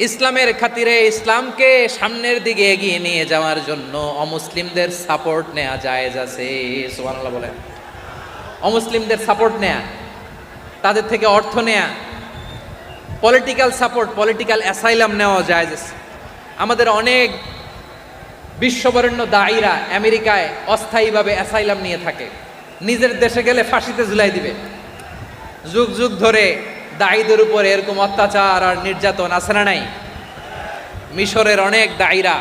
ইসলামের খাতিরে, ইসলামকে সামনের দিকে এগিয়ে নিয়ে যাওয়ার জন্য অমুসলিমদের সাপোর্ট নেওয়া জায়েজ আছে। সুবহানাল্লাহ বলেন। অমুসলিমদের সাপোর্ট নেয়া, তাদের থেকে অর্থ নেয়া, পলিটিক্যাল সাপোর্ট, পলিটিক্যাল অ্যাসাইলাম নেওয়া জায়েজ আছে। আমাদের অনেক বিশ্ববরেণ্য দায়ীরা আমেরিকায় অস্থায়ীভাবে অ্যাসাইলাম নিয়ে থাকে, নিজের দেশে গেলে ফাঁসিতে ঝুলাই দিবে। যুগ যুগ ধরে দায়ীদের উপর এরকম অত্যাচার আর নির্যাতন আছে না নাই? মিশরের অনেক দায়ীরা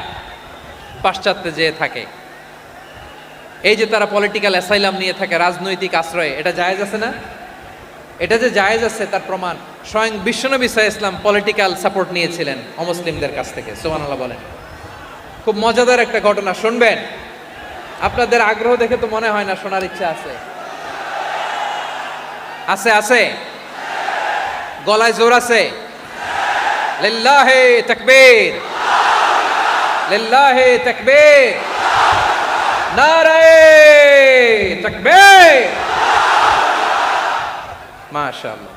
পাশ্চাত্যে যেয়ে থাকে, এই যে তারা পলিটিক্যাল অ্যাসাইলাম নিয়ে থাকে, রাজনৈতিক আশ্রয়, এটা জায়েজ আছে না? এটা যে জায়েজ আছে তার প্রমাণ স্বয়ং বিশ্বনবী সাল্লাল্লাহু আলাইহি ওয়াসাল্লাম পলিটিক্যাল সাপোর্ট নিয়েছিলেন অমুসলিমদের কাছ থেকে। সুবহানাল্লাহ বলেন। খুব মজাদার একটা ঘটনা, শুনবেন? আপনাদের আগ্রহ দেখে তো মনে হয় না শোনার ইচ্ছা আছে। আছে আছে? গলায় জোর আছে? লিল্লাহি তাকবীর, লিল্লাহি তাকবীর, নারায়ে তাকবীর। মাশাআল্লাহ।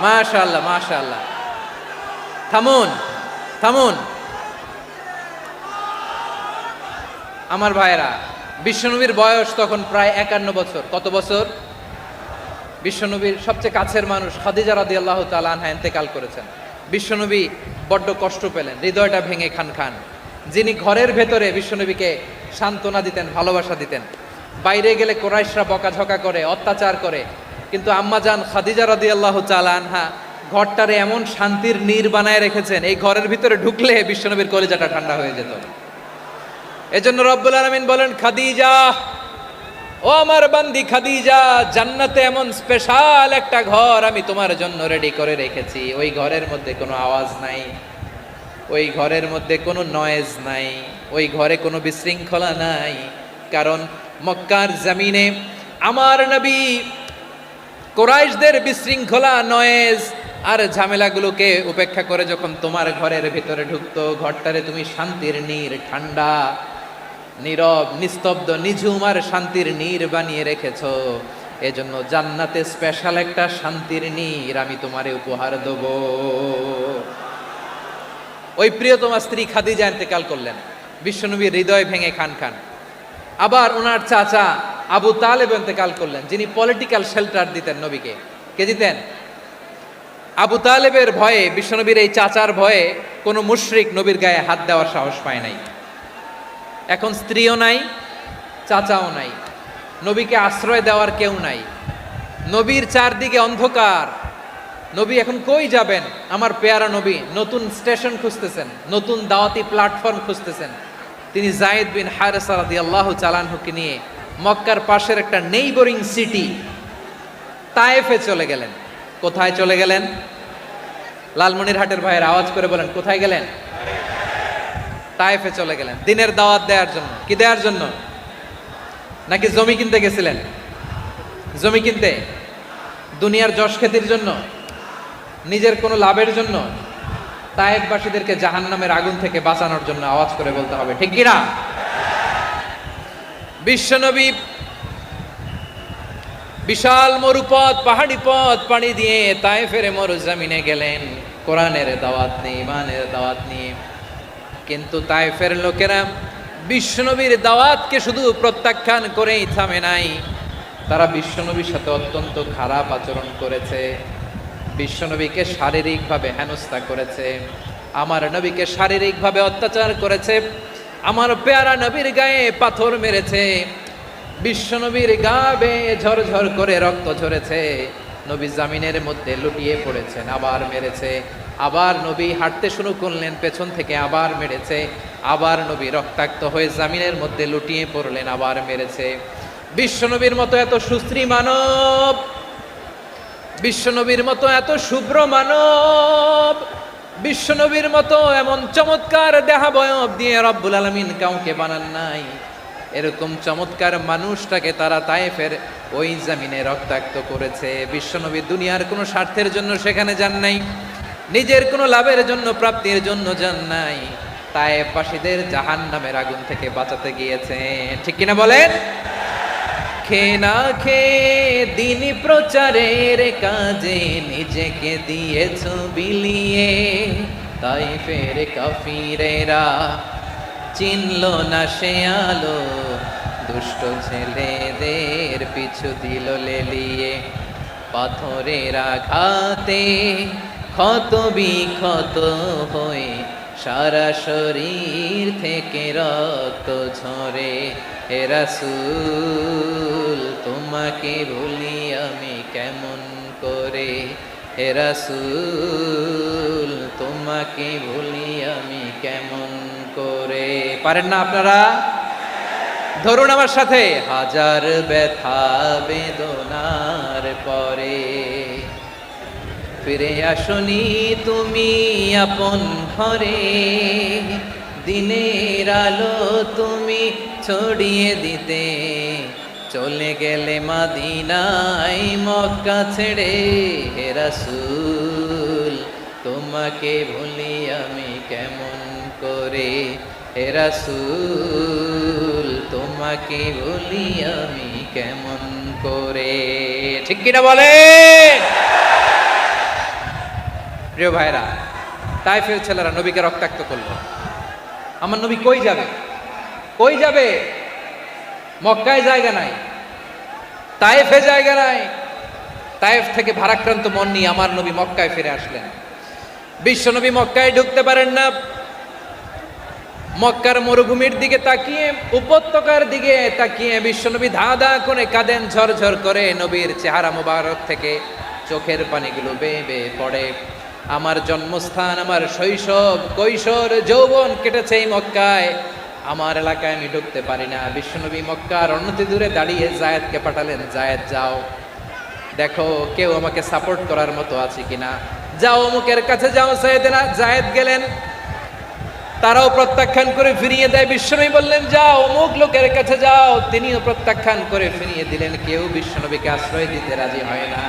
মাশাআল্লাহ, মাশাআল্লাহ। থামুন, থামুন আমার ভাইয়েরা। বিশ্বনবীর বয়স তখন প্রায় 51 বছর। কত বছর? বিশ্বনবীর সবচেয়ে কাছের মানুষ খাদিজা রাদিয়াল্লাহু তাআলা আনহা ইন্তেকাল করেছেন। বিশ্বনবী বড্ড কষ্ট পেলেন, হৃদয়টা ভেঙে খান খান। যিনি ঘরের ভেতরে বিশ্বনবীকে সান্ত্বনা দিতেন, ভালোবাসা দিতেন, বাইরে গেলে কোরাইশরা বকাঝকা করে, অত্যাচার করে, কিন্তু আম্মাজান খাদিজা রাদিয়াল্লাহু তাআলা আনহা ঘরটারে এমন শান্তির নীড় বানায় রেখেছেন, এই ঘরের ভিতরে ঢুকলে বিশ্বনবীর কলিজাটা ঠান্ডা হয়ে যেত। এজন্য রব্বুল আলামিন বলেন, খাদিজা ও আমার বান্দি খাদিজা, জান্নাতে এমন স্পেশাল একটা ঘর আমি তোমার জন্য রেডি করে রেখেছি। ওই ঘরের মধ্যে কোনো আওয়াজ নাই, ওই ঘরের মধ্যে কোনো নয়েজ নাই, ওই ঘরে কোনো বিশৃঙ্খলা নাই। কারণ মক্কার জমিনে আমার নবী কুরাইশদের বিশৃঙ্খলা, নয়েজ আর ঝামেলাগুলোকে উপেক্ষা করে যখন তোমার ঘরের ভিতরে ঢুকতো, ঘরটারে তুমি শান্তির নীর, ঠান্ডা, নীরব, নিস্তব্ধ, নিঝুম আর শান্তির নীর বানিয়ে রেখেছো। এজন্য জান্নাতে স্পেশাল একটা শান্তির নীর আমি তোমারে উপহার দেব। ওই প্রিয়তমা স্ত্রী খাদিজা ইন্তেকাল করলেন, বিশ্বনবীর হৃদয় ভেঙে খান খান। আবার ওনার চাচা আবু তালেব ইন্তেকাল করলেন, যিনি পলিটিক্যাল শেল্টার দিতেন নবীকে। কে দিতেন? আবু তালেবের ভয়ে, বিশ্বনবীর এই চাচার ভয়ে কোনো মুশরিক নবীর গায়ে হাত দেওয়ার সাহস পায় নাই। এখন স্ত্রীও নাই, চাচাও নাই, নবীকে আশ্রয় দেওয়ার কেউ নাই, নবীর চারদিকে অন্ধকার। নবী এখন কই যাবেন? আমার পেয়ারা নবী নতুন স্টেশন খুঁজতেছেন, নতুন দাওয়াতি প্ল্যাটফর্ম খুঁজতেছেন। তিনি যায়েদ বিন হারেসা রাদিয়াল্লাহু তাআলা আনহুকে নিয়ে মক্কার পাশের একটা নেইবরিং সিটি তায়েফে চলে গেলেন। কোথায় চলে গেলেন? লালমনিরহাটের ভাইয়ের আওয়াজ করে বলেন, কোথায় গেলেন? তায়েফে চলে গেলেন দিনের দাওয়াত দেওয়ার জন্য। কি দেওয়ার জন্য? নাকি জমি কিনতে গেছিলেন? জমি কিনতে? দুনিয়ার যশ খ্যাতির জন্য? নিজের কোনো লাভের জন্য? তায়েফবাসীদেরকে জাহান্নামের আগুন থেকে বাঁচানোর জন্য। আওয়াজ করে বলতে হবে, ঠিক কিনা? বিশ্বনবী বিশাল মরুপথ, পাহাড়ি পথ পাড়ি দিয়ে তায়েফের মরুজমিনে গেলেন কোরআনের দাওয়াত নিয়ে, ইমানের দাওয়াত নিয়ে। কিন্তু তায়েফের লোকেরা বিশ্বনবীর দাওয়াতকে শুধু প্রত্যাখ্যান করেই থামে নাই, তারা বিশ্বনবীর সাথে অত্যন্ত খারাপ আচরণ করেছে, বিশ্বনবীকে শারীরিকভাবে হেনস্থা করেছে, আমার নবীকে শারীরিকভাবে অত্যাচার করেছে, আমার পেয়ারা নবীর গায়ে পাথর মেরেছে, বিশ্বনবীর গা বেয়ে ঝরঝর করে রক্ত ঝরেছে, নবী জামিনের মধ্যে লুটিয়ে পড়েছেন, আবার মেরেছে, আবার নবী হাঁটতে শুরু করলেন, পেছন থেকে আবার মেরেছে, আবার নবী রক্তাক্ত হয়ে জামিনের মধ্যে লুটিয়ে পড়লেন, আবার মেরেছে। বিশ্বনবীর মতো এত সুশ্রী মানব, বিশ্বনবীর মতো এত শুভ্র মানব, বিশ্বনবীর মতো এমন চমৎকার দেহাবয়ব দিয়ে রব্বুল আলামিন কাউকে বানান নাই। এরকম চমৎকার মানুষটাকে তারা তায়েফের ওই জমিনে রক্তাক্ত করেছে। বিশ্বনবী দুনিয়ার কোনো স্বার্থের জন্য সেখানে যান নাই, নিজের কোনো লাভের জন্য, প্রাপ্তির জন্য যান নাই, তায়েফবাসীদের জাহান্নামের আগুন থেকে বাঁচাতে গিয়েছেন। ঠিক কিনা বলেন? খেয়ে না খেয়ে দিন প্রচারের কাজে নিজেকে দিয়েছ বিলিয়ে, তায়েফের কাফিরেরা চিনল না সে আলো, দুষ্ট ছেলেদের পিছু দিল লেলিয়ে, পাথরের আঘাতে ক্ষত বিক্ষত হয়ে সারা শরীর থেকে রক্ত ঝরে। হে রাসূল তোমাকে ভুলি আমি কেমন করে, হে রাসূল তোমাকে ভুলি আমি কেমন করে। পারেন না আপনারা? ধরুন আমার সাথে, হাজার ব্যথা বেদনার পরে ফিরে আসনি তুমি আপন ঘরে, দিনের আলো তুমি ছড়িয়ে দিতে, চলে গেলে মদিনায় মক্কা ছেড়ে। হে রাসূল তোমাকে ভুলি আমি কেমন করে, হে রাসূল তোমাকে ভুলি আমি কেমন করে। ঠিক কিনা বলে? প্রিয় ভাইরা, তায়েফের ছেলেরা নবীকে রক্তাক্ত করলো। আমার নবী কই যাবে? কই যাবে? মক্কায় জায়গা নাই, তায়েফে জায়গা নাই। তায়েফ থেকে ভারাক্রান্ত মন নিয়ে আমার নবী মক্কায় ফিরে আসলেন। বিশ্ব নবী মক্কায় ঢুকতে পারেন না। মক্কার মরুভূমির দিকে তাকিয়ে, উপত্যকার দিকে তাকিয়ে বিশ্বনবী ধা ধা করে কাঁদেন, ঝরঝর করে নবীর চেহারা মোবারক থেকে চোখের পানিগুলো বেয়ে বেয়ে পড়ে। আমার জন্মস্থান, আমার শৈশব, কৈশোর, যৌবন কেটেছে এই মক্কায়, আমার এলাকায় আমি ঢুকতে পারি না। বিশ্বনবী মক্কার অনতি দূরে দাঁড়িয়ে জায়েদকে পাঠালেন, জায়েদ যাও দেখো কেউ আমাকে সাপোর্ট করার মতো আছে কিনা, যাও অমুকের কাছে যাও। সাইয়েদনা জায়েদ গেলেন, তারাও প্রত্যাখ্যান করে ফিরিয়ে দেয়। বিশ্বনবী বললেন যাও অমুক লোকের কাছে যাও, তিনিও প্রত্যাখ্যান করে ফিরিয়ে দিলেন। কেউ বিশ্বনবীকে আশ্রয় দিতে রাজি হয় না।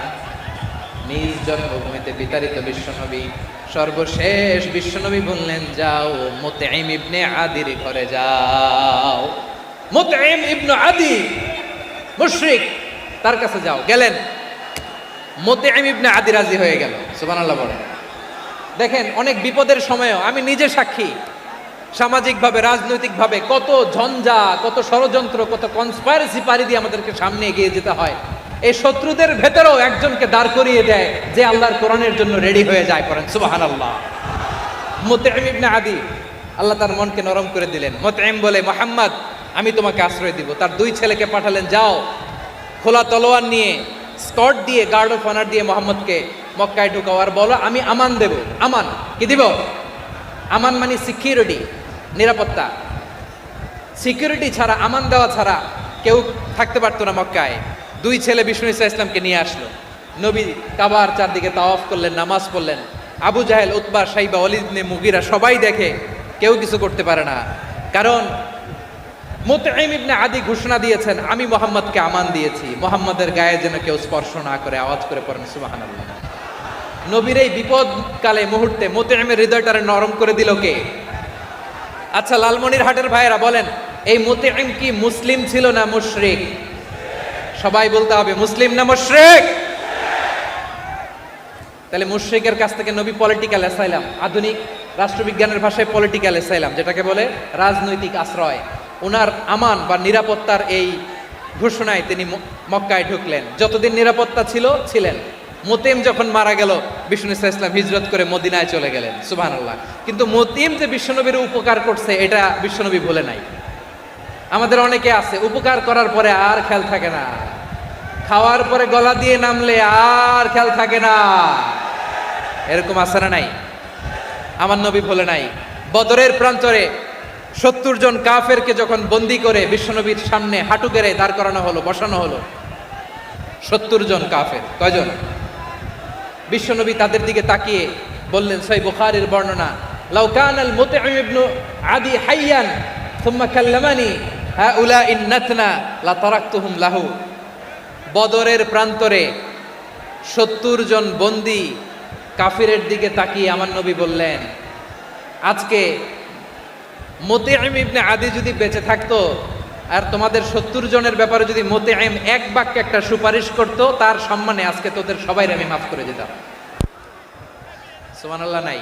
নিজ জন্মভূমিতে বিতাড়িত বিশ্বনবী, সর্বশেষ বিশ্বনবী বললেন যাও মুতঈম ইবনে আদির ঘরে যাও। মুতঈম ইবনে আদি মুশরিক, তার কাছে যাও। গেলেন, মুতঈম ইবনে আদি রাজি হয়ে গেল। সুবহানাল্লাহ বলেন। দেখেন অনেক বিপদের সময়ও আমি নিজে সাক্ষী, সামাজিকভাবে রাজনৈতিকভাবে কত ঝঞ্ঝা, কত ষড়যন্ত্র, কত কনস্পাইরেসি পাড়ি দিয়ে আমাদেরকে সামনে এগিয়ে যেতে হয়। এই শত্রুদের ভেতরেও একজনকে দাঁড় করিয়ে দেয় যে আল্লাহর কোরআনের জন্য রেডি হয়ে যায়। করেন সুবহানাল্লাহ। মুতঈম ইবনে আদি, আল্লাহ তার মনকে নরম করে দিলেন। মুতঈম বলে মুহাম্মদ আমি তোমাকে আশ্রয় দিব। তার দুই ছেলেকে পাঠালেন, যাও খোলা তলোয়ার নিয়ে স্কট দিয়ে গার্ড অফ অনার দিয়ে মোহাম্মদকে মক্কায় ঢুকাও আর বলো আমি আমান দেব। আমান কি দিব? আমান মানে সিকিউরিটি, নিরাপত্তা। সিকিউরিটি ছাড়া, আমান দেওয়া ছাড়া কেউ থাকতে পারতো না মক্কায়। দুই ছেলে বিষ্ণু ইসা ইসলামকে নিয়ে আসলো। নবী কাবার চারদিকে তাওয়াফ করলেন, নামাজ পড়লেন। আবু জাহেল, উতবা, সাইবা, ওয়ালিদ ইবনে মুগিরা সবাই দেখে, কেউ কিছু করতে পারে না। কারণ মুতঈম ইবনে আদি ঘোষণা দিয়েছেন আমি মুহাম্মদকে আমান দিয়েছি, মুহাম্মদের গায়ে যেন কেউ স্পর্শ না করে। আওয়াজ করে পড়েন সুবহানাল্লাহ। নবীর এই বিপদকালে মুহূর্তে মুতঈমের হৃদয়টারে নরম করে দিল কে? আচ্ছা লালমনিরহাটের ভাইয়েরা বলেন, এই মুতঈম কি মুসলিম ছিল না মুশরিক? সবাই বলতে হবে মুসলিম না মুশরিক? তাহলে মুশরিকের কাছ থেকে নবী পলিটিক্যাল অ্যাসাইলাম, আধুনিক রাষ্ট্রবিজ্ঞানের ভাষায় পলিটিক্যাল অ্যাসাইলাম, যেটাকে বলে রাজনৈতিক আশ্রয়, ওনার আমান বা নিরাপত্তার এই ঘোষণায় তিনি মক্কায় ঢুকলেন। যতদিন নিরাপত্তা ছিল ছিলেন। মুতঈম যখন মারা গেল, বিষ্ণু ইসা ইসলাম হিজরত করে মদিনায় চলে গেলেন। সুবহানাল্লাহ। কিন্তু মুতঈম যে বিশ্বনবীর উপকার করছে এটা বিশ্বনবী ভুলে নাই। আমাদের অনেকে আছে উপকার করার পরে আর খেয়াল থাকে না, খাওয়ার পরে গলা দিয়ে নামলে আর খেয়াল থাকে না। এরকম আছে না নাই? আমার নবী ভুলে নাই। বদরের প্রান্তরে 70 জন কাফেরকে যখন বন্দী করে বিশ্বনবীর সামনে হাঁটু গেড়ে দাঁড় করানো হলো, বসানো হলো, 70 জন কাফের। কয়জন? বিশ্বনবী তাদের দিকে তাকিয়ে বললেন, সহিহ বুখারীর বর্ণনা, লাউ কানাল মুতঈম ইবনু আদি হাইয়ান সুম্মা কাল্লামানি হাউলাই নাতনা লা তারাকতুহুম লাহু। বদরের প্রান্তরে 70 জন বন্দী কাফিরের দিকে তাকিয়ে আমার নবী বললেন, আজকে মুতঈম ইবনে আদি যদি বেঁচে থাকতো আর তোমাদের 70 জনের ব্যাপারে যদি মুতঈম এক বাক্যে একটা সুপারিশ করত, তার সম্মানে আজকে তোদের সবাই আমি মাফ করে দিতাম। সুবহানাল্লাহ নাই?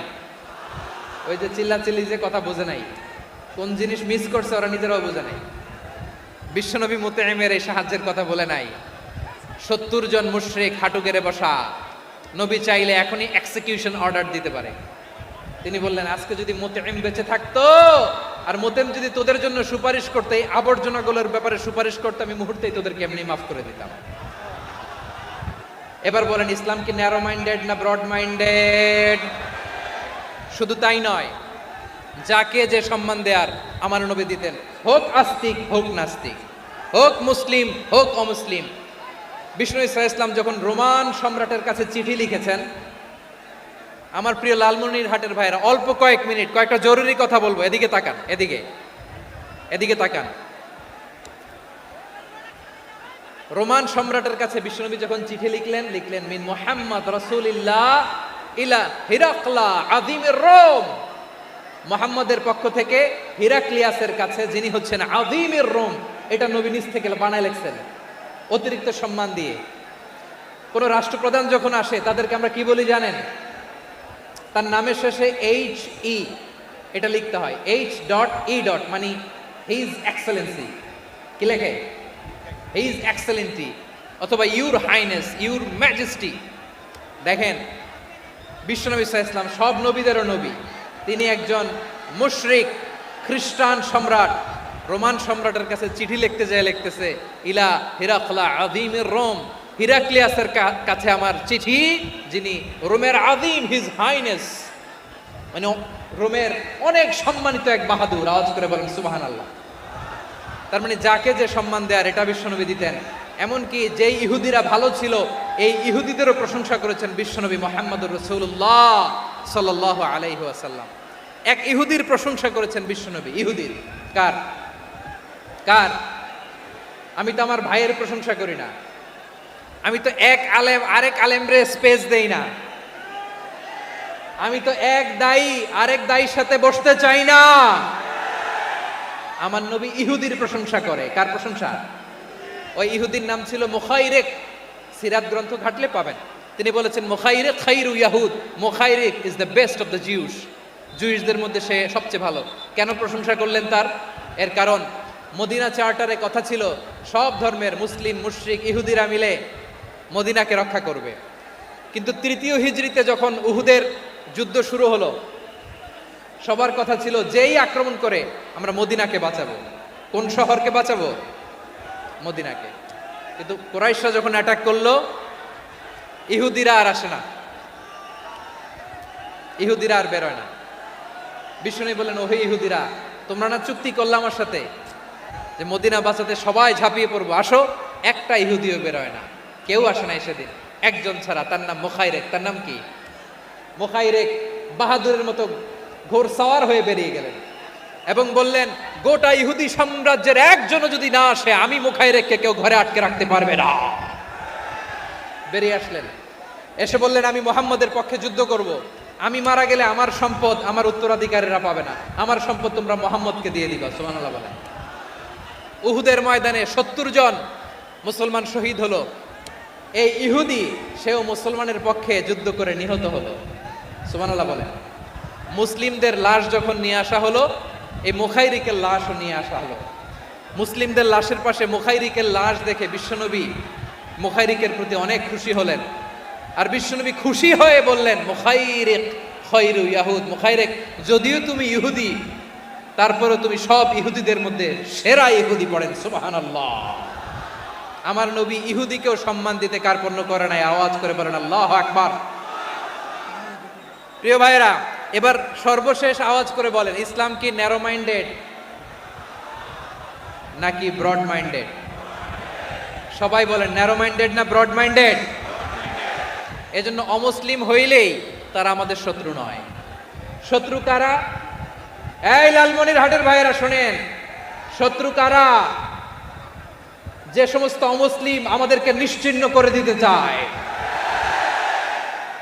ওই যে চিল্লাচিল্লি যে কথা বোঝে নাই, কোন জিনিস মিস করছে ওরা নিজেরাও বোঝে নাই। বিশ্বনবী মুতঈমের এই সাহায্যের কথা বলে নাই। 70 জন মুশরিক হাঁটু গেড়ে বসা, নবী চাইলে এখনই এক্সিকিউশন অর্ডার দিতে পারে। তিনি বললেন আজকে যদি মুতঈম বেঁচে থাকতো আর মুতঈম যদি তোদের জন্য সুপারিশ করতে, এই আবর্জনাগুলোর ব্যাপারে সুপারিশ করতে, আমি মুহূর্তেই তোদেরকে এমনি মাফ করে দিতাম। এবার বলেন ইসলাম কি ন্যারো মাইন্ডেড না ব্রড মাইন্ডেড? শুধু তাই নয়, যাকে যে সম্মান দেয়ার আমার নবী দিতেন, হোক আস্তিক হোক নাস্তিক, হোক মুসলিম হোক অমুসলিম। বিষ্ণু ইসা ইসলাম যখন রোমান সম্রাটের কাছে চিঠি লিখেছেন, আমার প্রিয় লালমনিরহাটের ভাইরা অল্প কয়েক মিনিট কয়েকটা জরুরি কথা বলবো, এদিকে তাকান, এদিকে তাকান। রোমান সম্রাটের কাছে বিশ্বনবী যখন চিঠি লিখলেন মিন মুহাম্মদ রাসূলিল্লাহ ইলা হিরাকলা আযীমির রোম, মুহাম্মদের পক্ষ থেকে হিরাক্লিয়াসের কাছে, যিনি হচ্ছেন আযীমির রোম। এটা নবী নিজ থেকে বানায় লিখছেন অতিরিক্ত সম্মান দিয়ে। কোন রাষ্ট্রপ্রধান যখন আসে তাদেরকে আমরা কি বলি জানেন? তার নামের শেষে HE এটা লিখতে হয়, H.E. মানে হিজ এক্সেলেন্সি। কি লেখে? হিজ এক্সেলেন্টি, অথবা ইউর হাইনেস, ইউর ম্যাজেস্টি। দেখেন বিশ্বনবী সাল্লাল্লাহু আলাইহি ওয়াসাল্লাম সব নবীদেরও নবী, তিনি একজন মুশরিক খ্রিস্টান সম্রাট রোমান সম্রাটের কাছে চিঠি লিখতে যায়, লিখতেছে ইলা হিরাকলা আযীমির রোম, হিরাক্লিয়াসের কাছে আমার চিঠি, যিনি রোমের আযীম, হিজ হাইনেস মানে রোমের অনেক সম্মানিত এক বাহাদুর, আওয়াজ করে বলেন সুবহানাল্লাহ। তার মানে যাকে যে সম্মান দেয়ার এটা বিশ্বনবী দিতেন। এমনকি যেই ইহুদিরা ভালো ছিল এই ইহুদিদেরও প্রশংসা করেছেন বিশ্বনবী মুহাম্মদুর রাসূলুল্লাহ সাল্লাল্লাহু আলাইহি ওয়াসাল্লাম। এক ইহুদির প্রশংসা করেছেন বিশ্বনবী। ইহুদির কার? কার? আমি তো আমার ভাইয়ের প্রশংসা করি না, আমি তো এক আলেম আরেক আলেমরে স্পেস দেই না, আমি তো এক দায়ী আরেক দায়ীর সাথে বসতে চাই না। আমার নবী ইহুদির প্রশংসা করে। কার প্রশংসা? ওই ইহুদির নাম ছিল মুখাইরিক। সিরাত গ্রন্থ ঘাটলে পাবেন। তিনি বলেছেন মুখাইরিক খাইরু ইয়াহুদ, Mukhairiq is the best of the Jews. জুইশদের মধ্যে সে সবচেয়ে ভালো। কেন প্রশংসা করলেন তার? এর কারণ মদিনা চার্টারে কথা ছিল সব ধর্মের মুসলিম মুশরিক ইহুদিরা মিলে মদিনাকে রক্ষা করবে। কিন্তু তৃতীয় হিজরিতে যখন উহুদের যুদ্ধ শুরু হলো, সবার কথা ছিল যেই আক্রমণ করে আমরা মদিনাকে বাঁচাবো। কোন শহরকে বাঁচাবো? মদিনাকে। কিন্তু কুরাইশরা যখন অ্যাটাক করলো, ইহুদিরা আর আসে না, ইহুদিরা আর বেরোয় না। বিষ্ণু বললেন, ওহে ইহুদিরা, তোমরা না চুক্তি করলে আমার সাথে যে মদিনা বাঁচাতে সবাই ঝাঁপিয়ে পড়বো, আসো। একটা ইহুদিও বেরোয় না, কেউ আসে না সেদিন, একজন ছাড়া। তার নাম মুখাইরেক। তার নাম কি? মুখাইরেক বাহাদুরের মতো ঘোড়সাওয়ার হয়ে বেরিয়ে গেলেন এবং বললেন, গোটা ইহুদি সাম্রাজ্যের একজনও যদি না আসে, আমি মুখাইরেককে কেউ ঘরে আটকে রাখতে পারবে না। বেরিয়ে আসলেন, এসে বললেন, আমি মুহাম্মদের পক্ষে যুদ্ধ করব। আমি মারা গেলে আমার সম্পদ আমার উত্তরাধিকারীরা পাবে না, আমার সম্পদ তোমরা মুহাম্মদকে দিয়ে দিবা। সুবহানাল্লাহ বলেন। উহুদের ময়দানে 70 জন মুসলমান শহীদ হলো। এই ইহুদি সেও মুসলমানের পক্ষে যুদ্ধ করে নিহত হলো। সুবহানাল্লাহ বলেন। মুসলিমদের লাশ যখন নিয়ে আসা হলো, এই মুখাইরিকের লাশও নিয়ে আসা হলো। মুসলিমদের লাশের পাশে মুখাইরিকের লাশ দেখে বিশ্বনবী মুখাইরিকের প্রতি অনেক খুশি হলেন। আর বিশ্বনবী খুশি হয়ে বললেন, মুখাইরিক খায়রু ইয়াহুদ। মুখাইরিক, যদিও তুমি ইহুদি, তারপরেও তুমি সব ইহুদিদের মধ্যে সেরা ইহুদি। পড়েন সুবহানাল্লাহ। আমার নবী ইহুদিকেও সম্মান দিতে কার্পণ্য করে নাই। আওয়াজ করে বলেন আল্লাহু আকবার। প্রিয় ভাইরা, এবার সর্বশেষ আওয়াজ করে বলেন, ইসলাম কি ন্যারো মাইন্ডেড নাকি ব্রড মাইন্ডেড? সবাই বলেন, ন্যারো মাইন্ডেড না ব্রড মাইন্ডেড? এজন্য অমুসলিম হইলেই তারা আমাদের শত্রু নয়। শত্রু কারা? এই লালমনিরহাটের ভাইয়েরা শোনেন, শত্রু কারা? যে সমস্ত অমুসলিম আমাদেরকে নিশ্চিহ্ন করে দিতে চায়,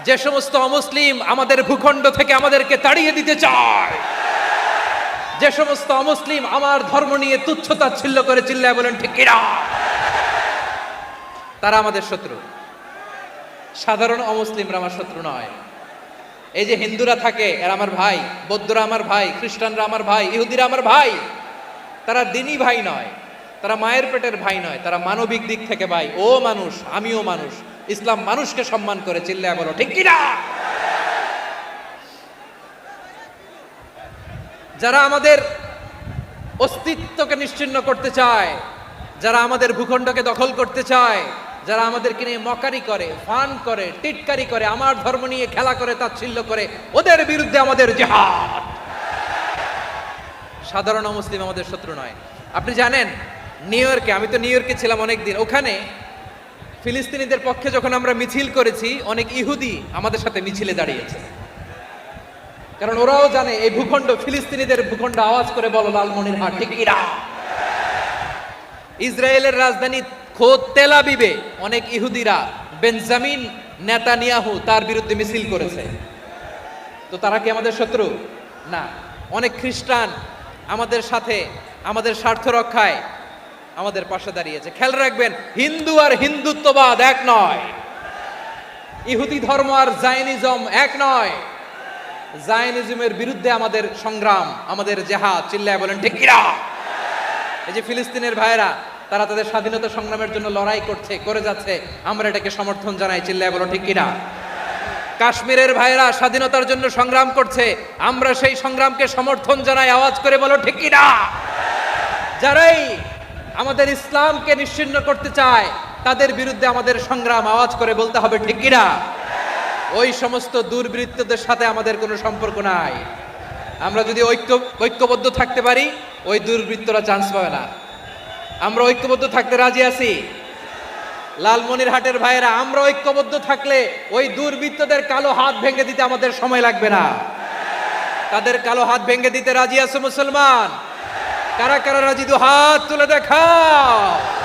যে সমস্ত অমুসলিম আমাদের ভূখণ্ড থেকে আমাদেরকে তাড়িয়ে দিতে চায়, যে সমস্ত অমুসলিম আমার ধর্ম নিয়ে তুচ্ছতাচ্ছিল্য করে চিল্লায় বলেন ঠিক কিনা, তারা আমাদের শত্রু। সাধারণ অমুসলিমরা আমার শত্রু নয়। এই যে হিন্দুরা থাকে, এরা আমার ভাই, বৌদ্ধরা আমার ভাই, খ্রিস্টানরা আমার ভাই, ইহুদিরা আমার ভাই। তারা দিনই ভাই নয়, তারা মায়ের পেটের ভাই নয়, তারা মানবিক দিক থেকে ভাই। ও মানুষ, আমিও মানুষ। ইসলাম মানুষকে সম্মান করে, চিল্লায় বলো ঠিক কিনা। যারা আমাদের অস্তিত্বকে নিশ্চিহ্ন করতে চায়, যারা আমাদের ভূখণ্ডকে দখল করতে চায়, যারা আমাদেরকে নিয়ে মকারি করে, ফান করে, টিটকারি করে, আমার ধর্ম নিয়ে খেলা করে, তাচ্ছিল্য করে, ওদের বিরুদ্ধে আমাদের জিহাদ। সাধারণ মুসলিম আমাদের শত্রু নয়। আপনি জানেন নিউ ইয়র্কে, আমি তো নিউ ইয়র্কে ছিলাম অনেকদিন, ওখানে ফিলিস্তিনিদের পক্ষে যখন আমরা মিছিল করেছি, অনেক ইহুদি আমাদের সাথে মিছিলে দাঁড়িয়েছে। কারণ ওরাও জানে এই ভূখণ্ড ফিলিস্তিনিদের ভূখণ্ড। আওয়াজ করে বলো লালমনিরহাট ঠিক কিনা। ইসরায়েলের রাজধানী খোদ তেল আবিবে অনেক ইহুদিরা বেঞ্জামিন নেতানিয়াহু তার বিরুদ্ধে মিছিল করেছে। তো তারা কি আমাদের শত্রু? না। অনেক খ্রিস্টান আমাদের সাথে আমাদের স্বার্থ রক্ষায় আমাদের পাশে দাঁড়িয়েছে। খেয়াল রাখবেন, হিন্দু আর হিন্দুত্ববাদ এক নয়, ইহুদি ধর্ম আর জায়নিজম এক নয়। জায়নিজমের বিরুদ্ধে আমাদের সংগ্রাম, আমাদের জেহাদ। চিল্লায় বলেন ঠিক কিনা। এই যে ফিলিস্তিনের ভাইয়েরা, তারা তাদের স্বাধীনতা সংগ্রামের জন্য লড়াই করছে, করে যাচ্ছে, আমরা এটাকে সমর্থন জানাই। চিল্লায় বলো ঠিক কিনা। কাশ্মীরের ভাইয়েরা স্বাধীনতার জন্য সংগ্রাম করছে, আমরা সেই সংগ্রামকে সমর্থন জানাই। আওয়াজ করে বলো ঠিক কিনা। যারাই আমাদের ইসলামকে নিশ্চিহ্ন করতে চায়, তাদের বিরুদ্ধে আমাদের সংগ্রাম। আওয়াজ করে বলতে হবে ঠিক কিনা। ওই সমস্ত দুর্বৃত্তদের সাথে আমাদের কোনো সম্পর্ক নাই। আমরা যদি ঐক্যবদ্ধ থাকতে পারি, ওই দুর্বৃত্তরা চান্স পাবে না। আমরা ঐক্যবদ্ধ থাকতে রাজি আছি। লালমনিরহাটের ভাইয়েরা, আমরা ঐক্যবদ্ধ থাকলে ওই দুর্বৃত্তদের কালো হাত ভেঙে দিতে আমাদের সময় লাগবে না। তাদের কালো হাত ভেঙে দিতে রাজি আছে মুসলমান? কারা কারা রাজি? দু হাত তুলে দেখাও।